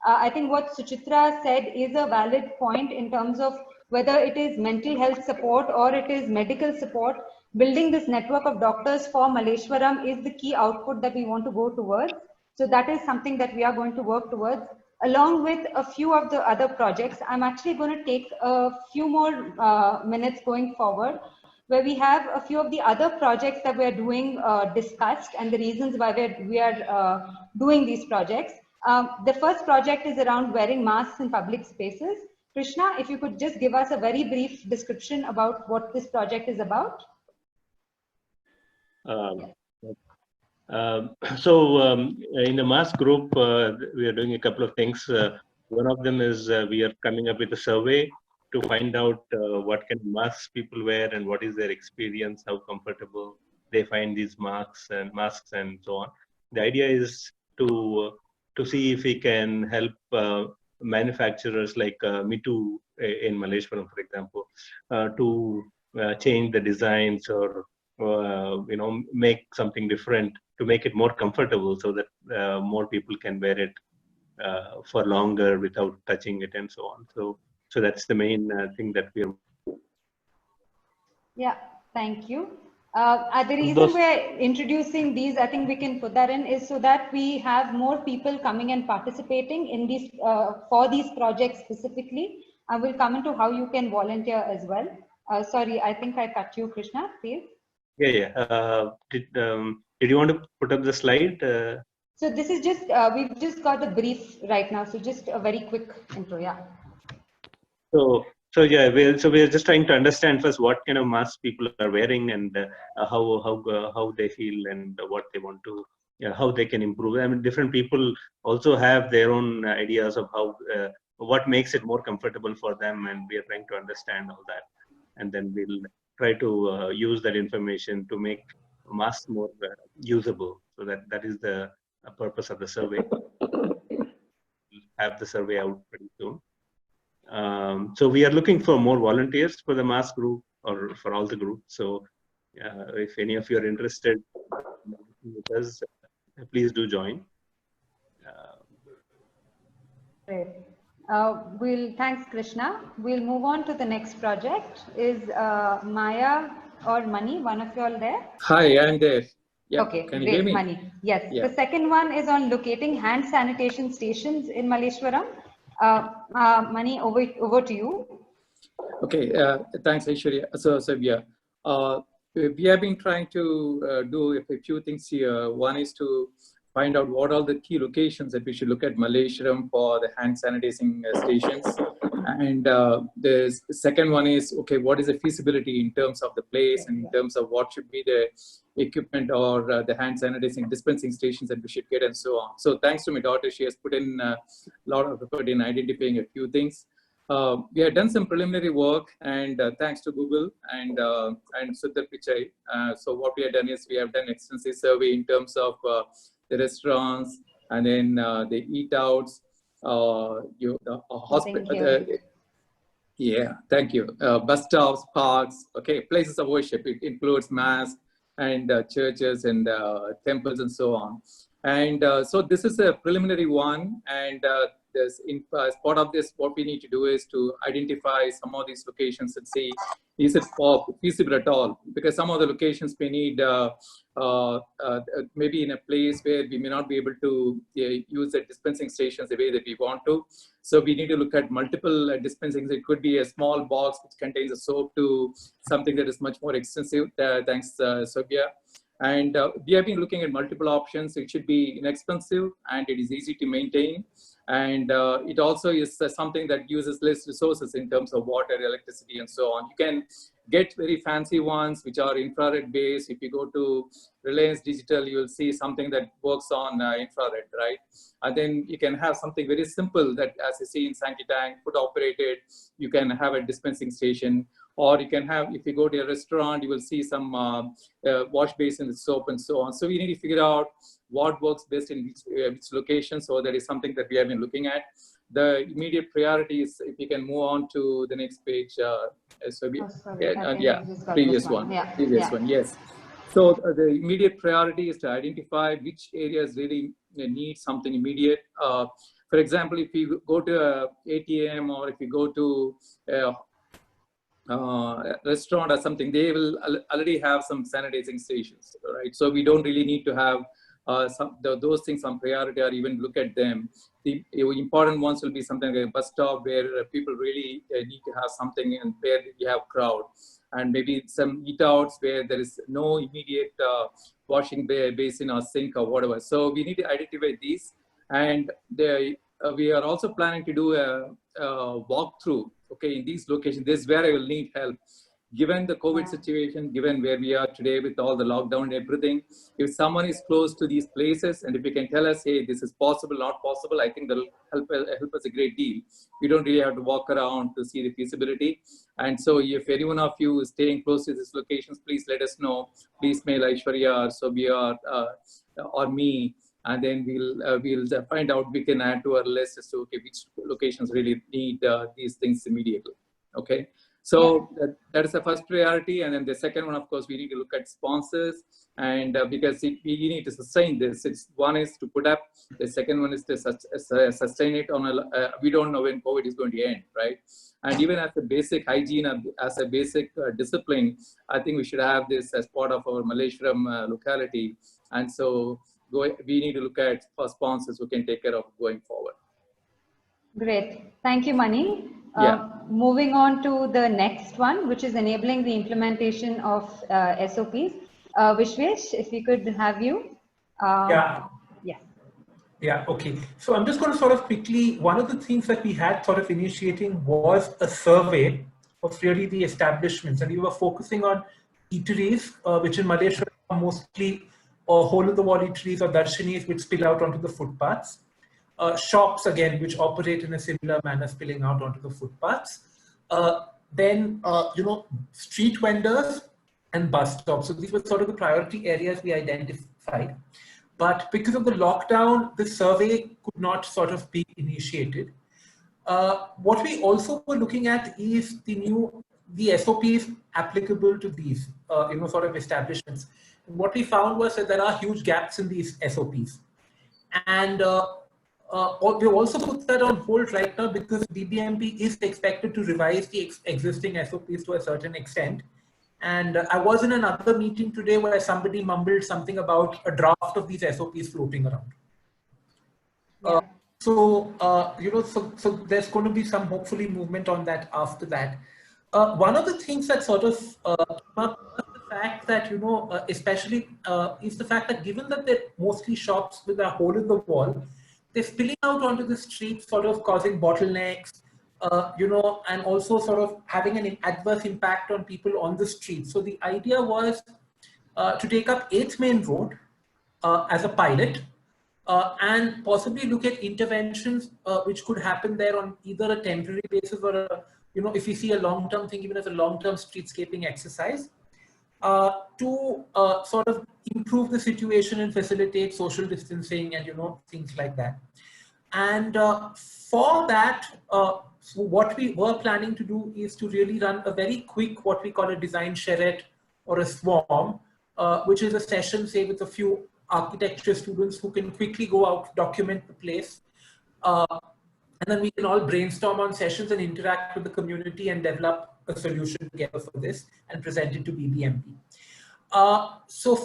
I think what Suchitra said is a valid point in terms of whether it is mental health support or it is medical support. Building this network of doctors for Malleshwaram is the key output that we want to go towards. So that is something that we are going to work towards, along with a few of the other projects. I'm actually going to take a few more minutes going forward, where we have a few of the other projects that we're doing discussed and the reasons why we are doing these projects. The first project is around wearing masks in public spaces. Krishna, if you could just give us a very brief description about what this project is about. In the mask group, we are doing a couple of things. One of them is we are coming up with a survey to find out what kind of masks people wear and what is their experience, how comfortable they find these masks and so on. The idea is to see if we can help manufacturers like Me2 in Malleshwaram, for example, to change the designs or make something different to make it more comfortable so that more people can wear it for longer without touching it and so on. So that's the main thing that we are. Yeah, thank you. The reason we're introducing these, I think we can put that in, is so that we have more people coming and participating in these for these projects specifically. I will come into how you can volunteer as well. Sorry, I think I cut you, Krishna, please. Yeah. Did you want to put up the slide? So this is just, we've just got a brief right now. So just a very quick intro, yeah. So we're just trying to understand first what kind of masks people are wearing and how they feel and what they want to, how they can improve. I mean, different people also have their own ideas of how what makes it more comfortable for them, and we are trying to understand all that, and then we'll try to use that information to make masks more usable. So that is the purpose of the survey. We'll have the survey out pretty soon. So we are looking for more volunteers for the mask group or for all the groups. So if any of you are interested with us, please do join. Great. Thanks, Krishna. We'll move on to the next project. Is Maya or Mani, one of you all there? Hi, I'm there. Yeah. Okay, Can you hear great, me? Mani. Yes. Yeah. The second one is on locating hand sanitation stations in Malleshwaram. Mani, over to you. Okay, thanks, Aishwarya. So yeah, we have been trying to do a few things here. One is to find out what are the key locations that we should look at Malleshwaram for the hand sanitizing stations. And the second one is, okay, what is the feasibility in terms of the place and in terms of what should be the equipment or the hand sanitizing dispensing stations that we should get and so on. So thanks to my daughter, she has put in a lot of effort in identifying a few things. We have done some preliminary work, and thanks to Google and Sundar Pichai. So what we have done is we have done extensive survey in terms of the restaurants and then the eat outs, the hospital. Yeah, thank you. Bus stops, parks, okay, places of worship. It includes mass and churches and temples and so on. And so this is a preliminary one, and as part of this, what we need to do is to identify some of these locations and see, is it feasible at all? Because some of the locations may need maybe in a place where we may not be able to use the dispensing stations the way that we want to. So we need to look at multiple dispensing. It could be a small box which contains a soap to something that is much more extensive. Thanks, Sobia. And we have been looking at multiple options. It should be inexpensive and it is easy to maintain. And it also is something that uses less resources in terms of water, electricity, and so on. You can get very fancy ones which are infrared based. If you go to Reliance Digital, you will see something that works on infrared, right? And then you can have something very simple that, as you see in Sankey Tank, foot operated, you can have a dispensing station. Or you can have, if you go to a restaurant, you will see some wash basin with soap and so on. So we need to figure out what works best in which location. So that is something that we have been looking at. The immediate priority is, if you can move on to the next page. Previous one. Yes. So the immediate priority is to identify which areas really need something immediate. For example, if you go to a ATM or if you go to restaurant or something, they will already have some sanitizing stations, right? So we don't really need to have those things on priority or even look at them. The important ones will be something like a bus stop where people really need to have something and where you have crowd, and maybe some eat outs where there is no immediate washing basin or sink or whatever. So we need to identify these. And we are also planning to do a walkthrough, okay, in these locations. This is where I will need help. Given the COVID situation, given where we are today with all the lockdown and everything, if someone is close to these places and if you can tell us, hey, this is possible, not possible, I think that'll help us a great deal. We don't really have to walk around to see the feasibility. And so if any one of you is staying close to these locations, please let us know. Please mail Aishwarya or Sobia or me, and then we'll find out, we can add to our list as to, okay, which locations really need these things immediately, okay? So that is the first priority. And then the second one, of course, we need to look at sponsors, and because we need to sustain this. One is to put up, the second one is to sustain it on we don't know when COVID is going to end, right? And even as a basic hygiene, as a basic discipline, I think we should have this as part of our Malleshwaram locality. And so we need to look at sponsors who can take care of going forward. Great. Thank you, Mani. Moving on to the next one, which is enabling the implementation of SOPs. Vishwesh, if we could have you. Yeah, okay. So I'm just going to sort of quickly, one of the things that we had sort of initiating was a survey of really the establishments. And we were focusing on eateries, which in Malleshwaram are mostly hole-in-the-wall eateries or darshanis, which spill out onto the footpaths. Shops, again, which operate in a similar manner, spilling out onto the footpaths. Then, street vendors and bus stops. So these were sort of the priority areas we identified. But because of the lockdown, the survey could not sort of be initiated. What we also were looking at is the SOPs applicable to these, sort of establishments. And what we found was that there are huge gaps in these SOPs. And we also put that on hold right now because BBMP is expected to revise the existing SOPs to a certain extent. And I was in another meeting today where somebody mumbled something about a draft of these SOPs floating around. So there's going to be some hopefully movement on that after that. One of the things that sort of came up was the fact that, especially is the fact that given that they're mostly shops with a hole in the wall, they're spilling out onto the street, sort of causing bottlenecks, and also sort of having an adverse impact on people on the street. So the idea was to take up 8th Main Road as a pilot and possibly look at interventions which could happen there on either a temporary basis or, if you see a long-term thing, even as a long-term streetscaping exercise, to sort of improve the situation and facilitate social distancing and, things like that. And for that, so what we were planning to do is to really run a very quick, what we call a design charrette or a swarm, which is a session, say, with a few architecture students who can quickly go out, document the place. And then we can all brainstorm on sessions and interact with the community and develop a solution together for this and present it to BBMP. So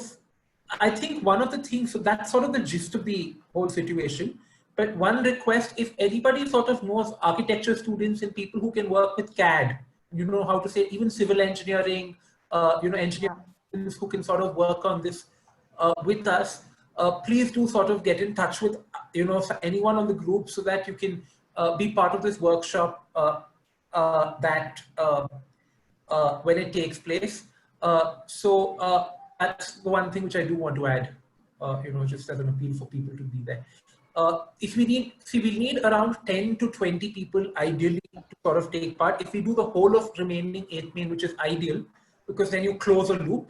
I think one of the things, so that's sort of the gist of the whole situation. But one request, if anybody sort of knows architecture students and people who can work with CAD, how to say, even civil engineering, engineers who can sort of work on this with us, please do sort of get in touch with, anyone on the group so that you can be part of this workshop when it takes place. So that's the one thing which I do want to add, just as an appeal for people to be there. If we need around 10 to 20 people ideally to sort of take part. If we do the whole of remaining 8th Main, which is ideal, because then you close a loop,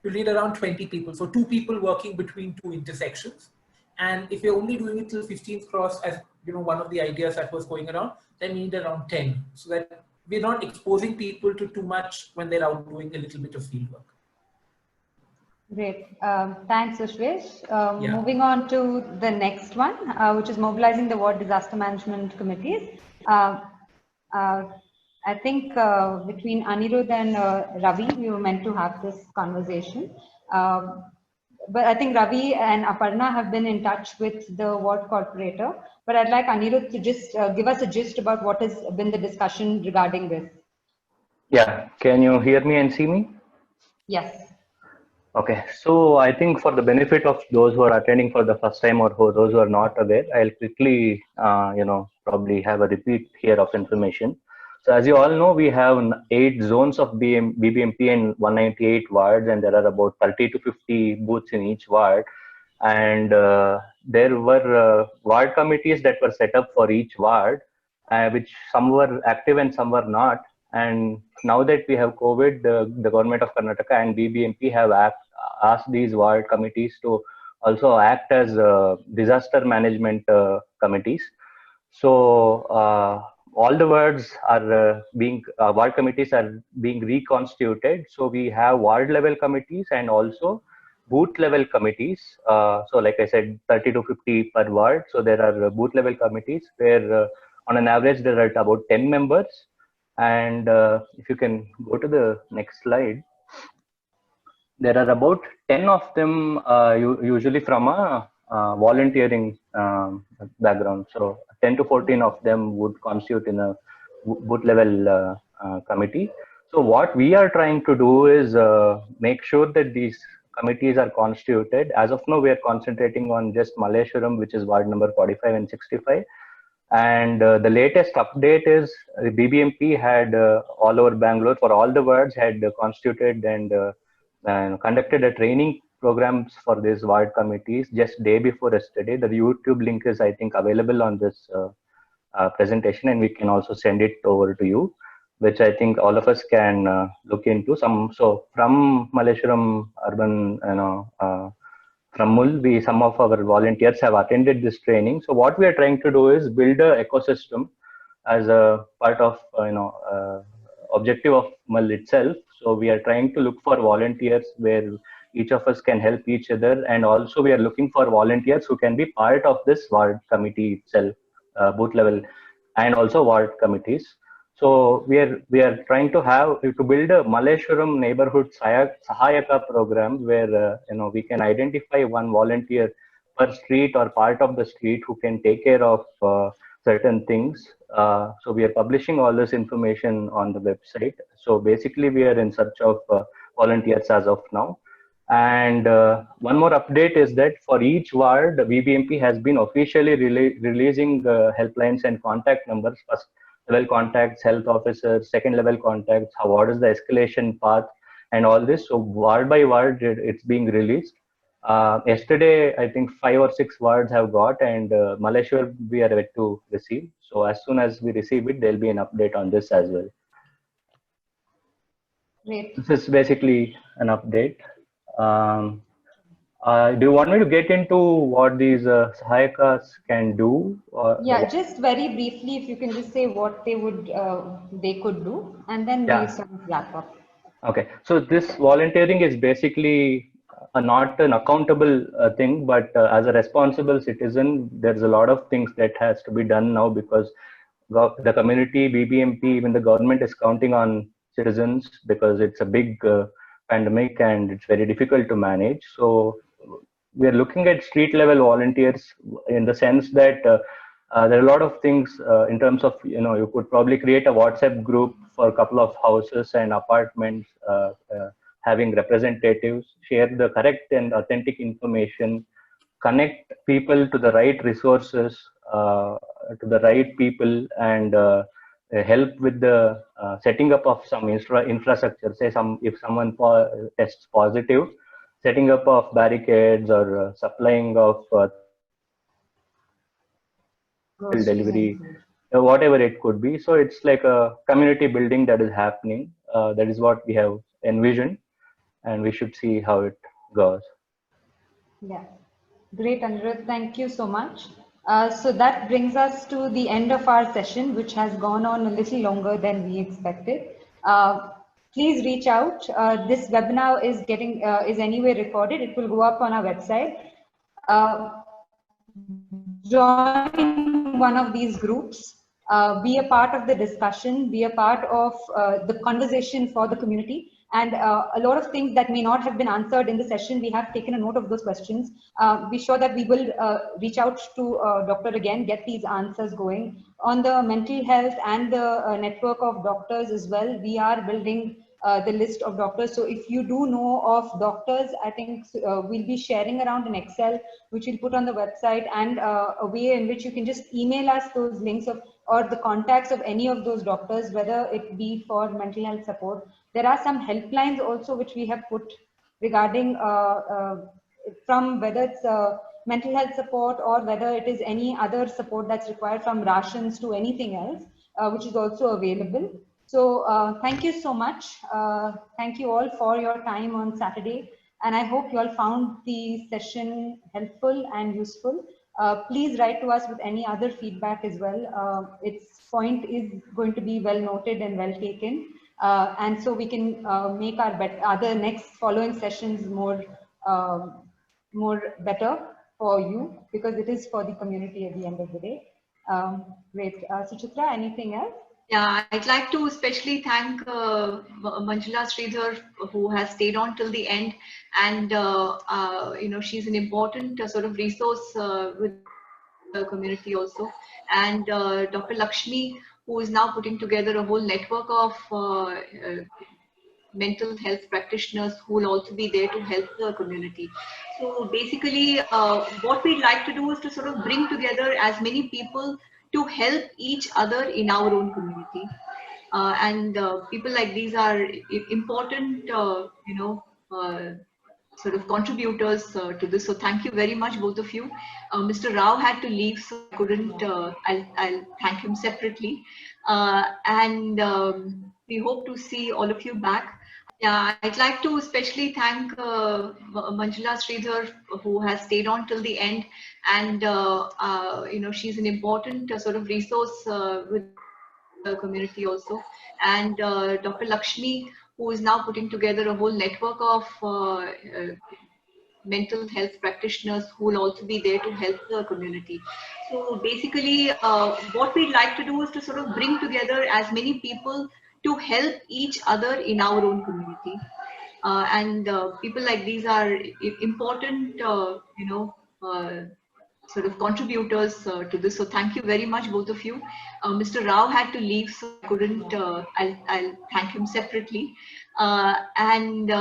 you need around 20 people. So 2 people working between 2 intersections. And if you're only doing it till 15th Cross, as one of the ideas that was going around, then we need around 10, so that we're not exposing people to too much when they're out doing a little bit of field work. Great. Thanks, Vishwesh. Moving on to the next one, which is mobilizing the ward disaster management committees. I think between Anirudh and Ravi, we were meant to have this conversation. But I think Ravi and Aparna have been in touch with the ward coordinator. But I'd like Anirudh to just give us a gist about what has been the discussion regarding this. Yeah, can you hear me and see me? Yes. Okay, so I think for the benefit of those who are attending for the first time or those who are not aware, I'll quickly, probably have a repeat here of information. So as you all know, we have 8 zones of BBMP and 198 wards, and there are about 30 to 50 booths in each ward. And there were ward committees that were set up for each ward, which some were active and some were not. And now that we have COVID, the government of Karnataka and BBMP have asked these ward committees to also act as disaster management committees. So all the wards are ward committees are being reconstituted. So we have ward level committees and also booth level committees. So like I said, 30 to 50 per ward. So there are booth level committees where on an average there are about 10 members. And if you can go to the next slide, there are about 10 of them usually from a volunteering background. So 10 to 14 of them would constitute in a booth level committee. So what we are trying to do is make sure that these committees are constituted. As of now, we are concentrating on just Malleshwaram, which is ward number 45 and 65. And the latest update is BBMP had all over Bangalore for all the wards had constituted and conducted a training programs for these ward committees just day before yesterday. The YouTube link is, I think, available on this presentation, and we can also send it over to you, which I think all of us can look into. So from Malleshwaram Urban, from MUL, some of our volunteers have attended this training. So what we are trying to do is build an ecosystem as a part of objective of MUL itself. So we are trying to look for volunteers where each of us can help each other, and also we are looking for volunteers who can be part of this ward committee itself, booth level, and also ward committees. So we are trying to build a Malleshwaram neighborhood Sahayaka program where we can identify one volunteer per street or part of the street who can take care of certain things. So we are publishing all this information on the website. So basically we are in search of volunteers as of now. And one more update is that for each ward, BBMP has been officially releasing helplines and contact numbers. First level contacts, health officers, second level contacts, what is the escalation path, and all this. So ward by ward, it's being released. Yesterday, I think 5 or 6 wards have got, and Malleshwar we are yet to receive. So as soon as we receive it, there'll be an update on this as well. Great. This is basically an update. Do you want me to get into what these Sahayakas can do? Yeah, just very briefly, if you can just say what they could do, and then we'll sort of wrap up. Okay, so this volunteering is basically not an accountable thing, but as a responsible citizen, there's a lot of things that has to be done now because the community, BBMP, even the government is counting on citizens because it's a big pandemic and it's very difficult to manage. So we are looking at street level volunteers in the sense that there are a lot of things in terms of, you could probably create a WhatsApp group for a couple of houses and apartments, having representatives, share the correct and authentic information, connect people to the right resources, to the right people, and help with the setting up of some infrastructure. Say if someone tests positive, setting up of barricades or supplying of delivery, whatever it could be. So it's like a community building that is happening. That is what we have envisioned, and we should see how it goes. Yeah, great, Anirudh. Thank you so much. So that brings us to the end of our session, which has gone on a little longer than we expected. Please reach out. This webinar is anyway recorded. It will go up on our website. Join one of these groups. Be a part of the discussion. Be a part of the conversation for the community. And a lot of things that may not have been answered in the session, we have taken a note of those questions. Be sure that we will reach out to doctor again, get these answers going. On the mental health and the network of doctors as well, we are building the list of doctors. So if you do know of doctors, I think we'll be sharing around an Excel, which we'll put on the website, and a way in which you can just email us those links of or the contacts of any of those doctors, whether it be for mental health support. There are some helplines also which we have put regarding from whether it's mental health support or whether it is any other support that's required, from rations to anything else, which is also available. So thank you so much. Thank you all for your time on Saturday. And I hope you all found the session helpful and useful. Please write to us with any other feedback as well. Its point is going to be well noted and well taken. And so we can make our other next following sessions more better for you, because it is for the community at the end of the day. Great. Suchitra, anything else? Yeah, I'd like to especially thank Manjula Sridhar, who has stayed on till the end, and she's an important sort of resource with the community also, and Dr. Lakshmi, who is now putting together a whole network of mental health practitioners who will also be there to help the community. So basically, what we'd like to do is to sort of bring together as many people to help each other in our own community. And people like these are important, sort of contributors to this. So thank you very much, both of you. Mr. Rao had to leave, so I couldn't, I'll thank him separately. And we hope to see all of you back. Yeah, I'd like to especially thank Manjula Sridhar, who has stayed on till the end, and she's an important sort of resource with the community also, and Dr. Lakshmi, who is now putting together a whole network of mental health practitioners who will also be there to help the community. So basically, what we'd like to do is to sort of bring together as many people to help each other in our own community. And people like these are important, sort of contributors to this. So thank you very much, both of you. Mr. Rao had to leave, so I couldn't, I'll thank him separately. And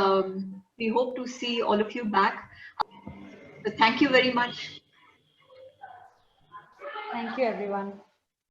we hope to see all of you back. So thank you very much. Thank you, everyone.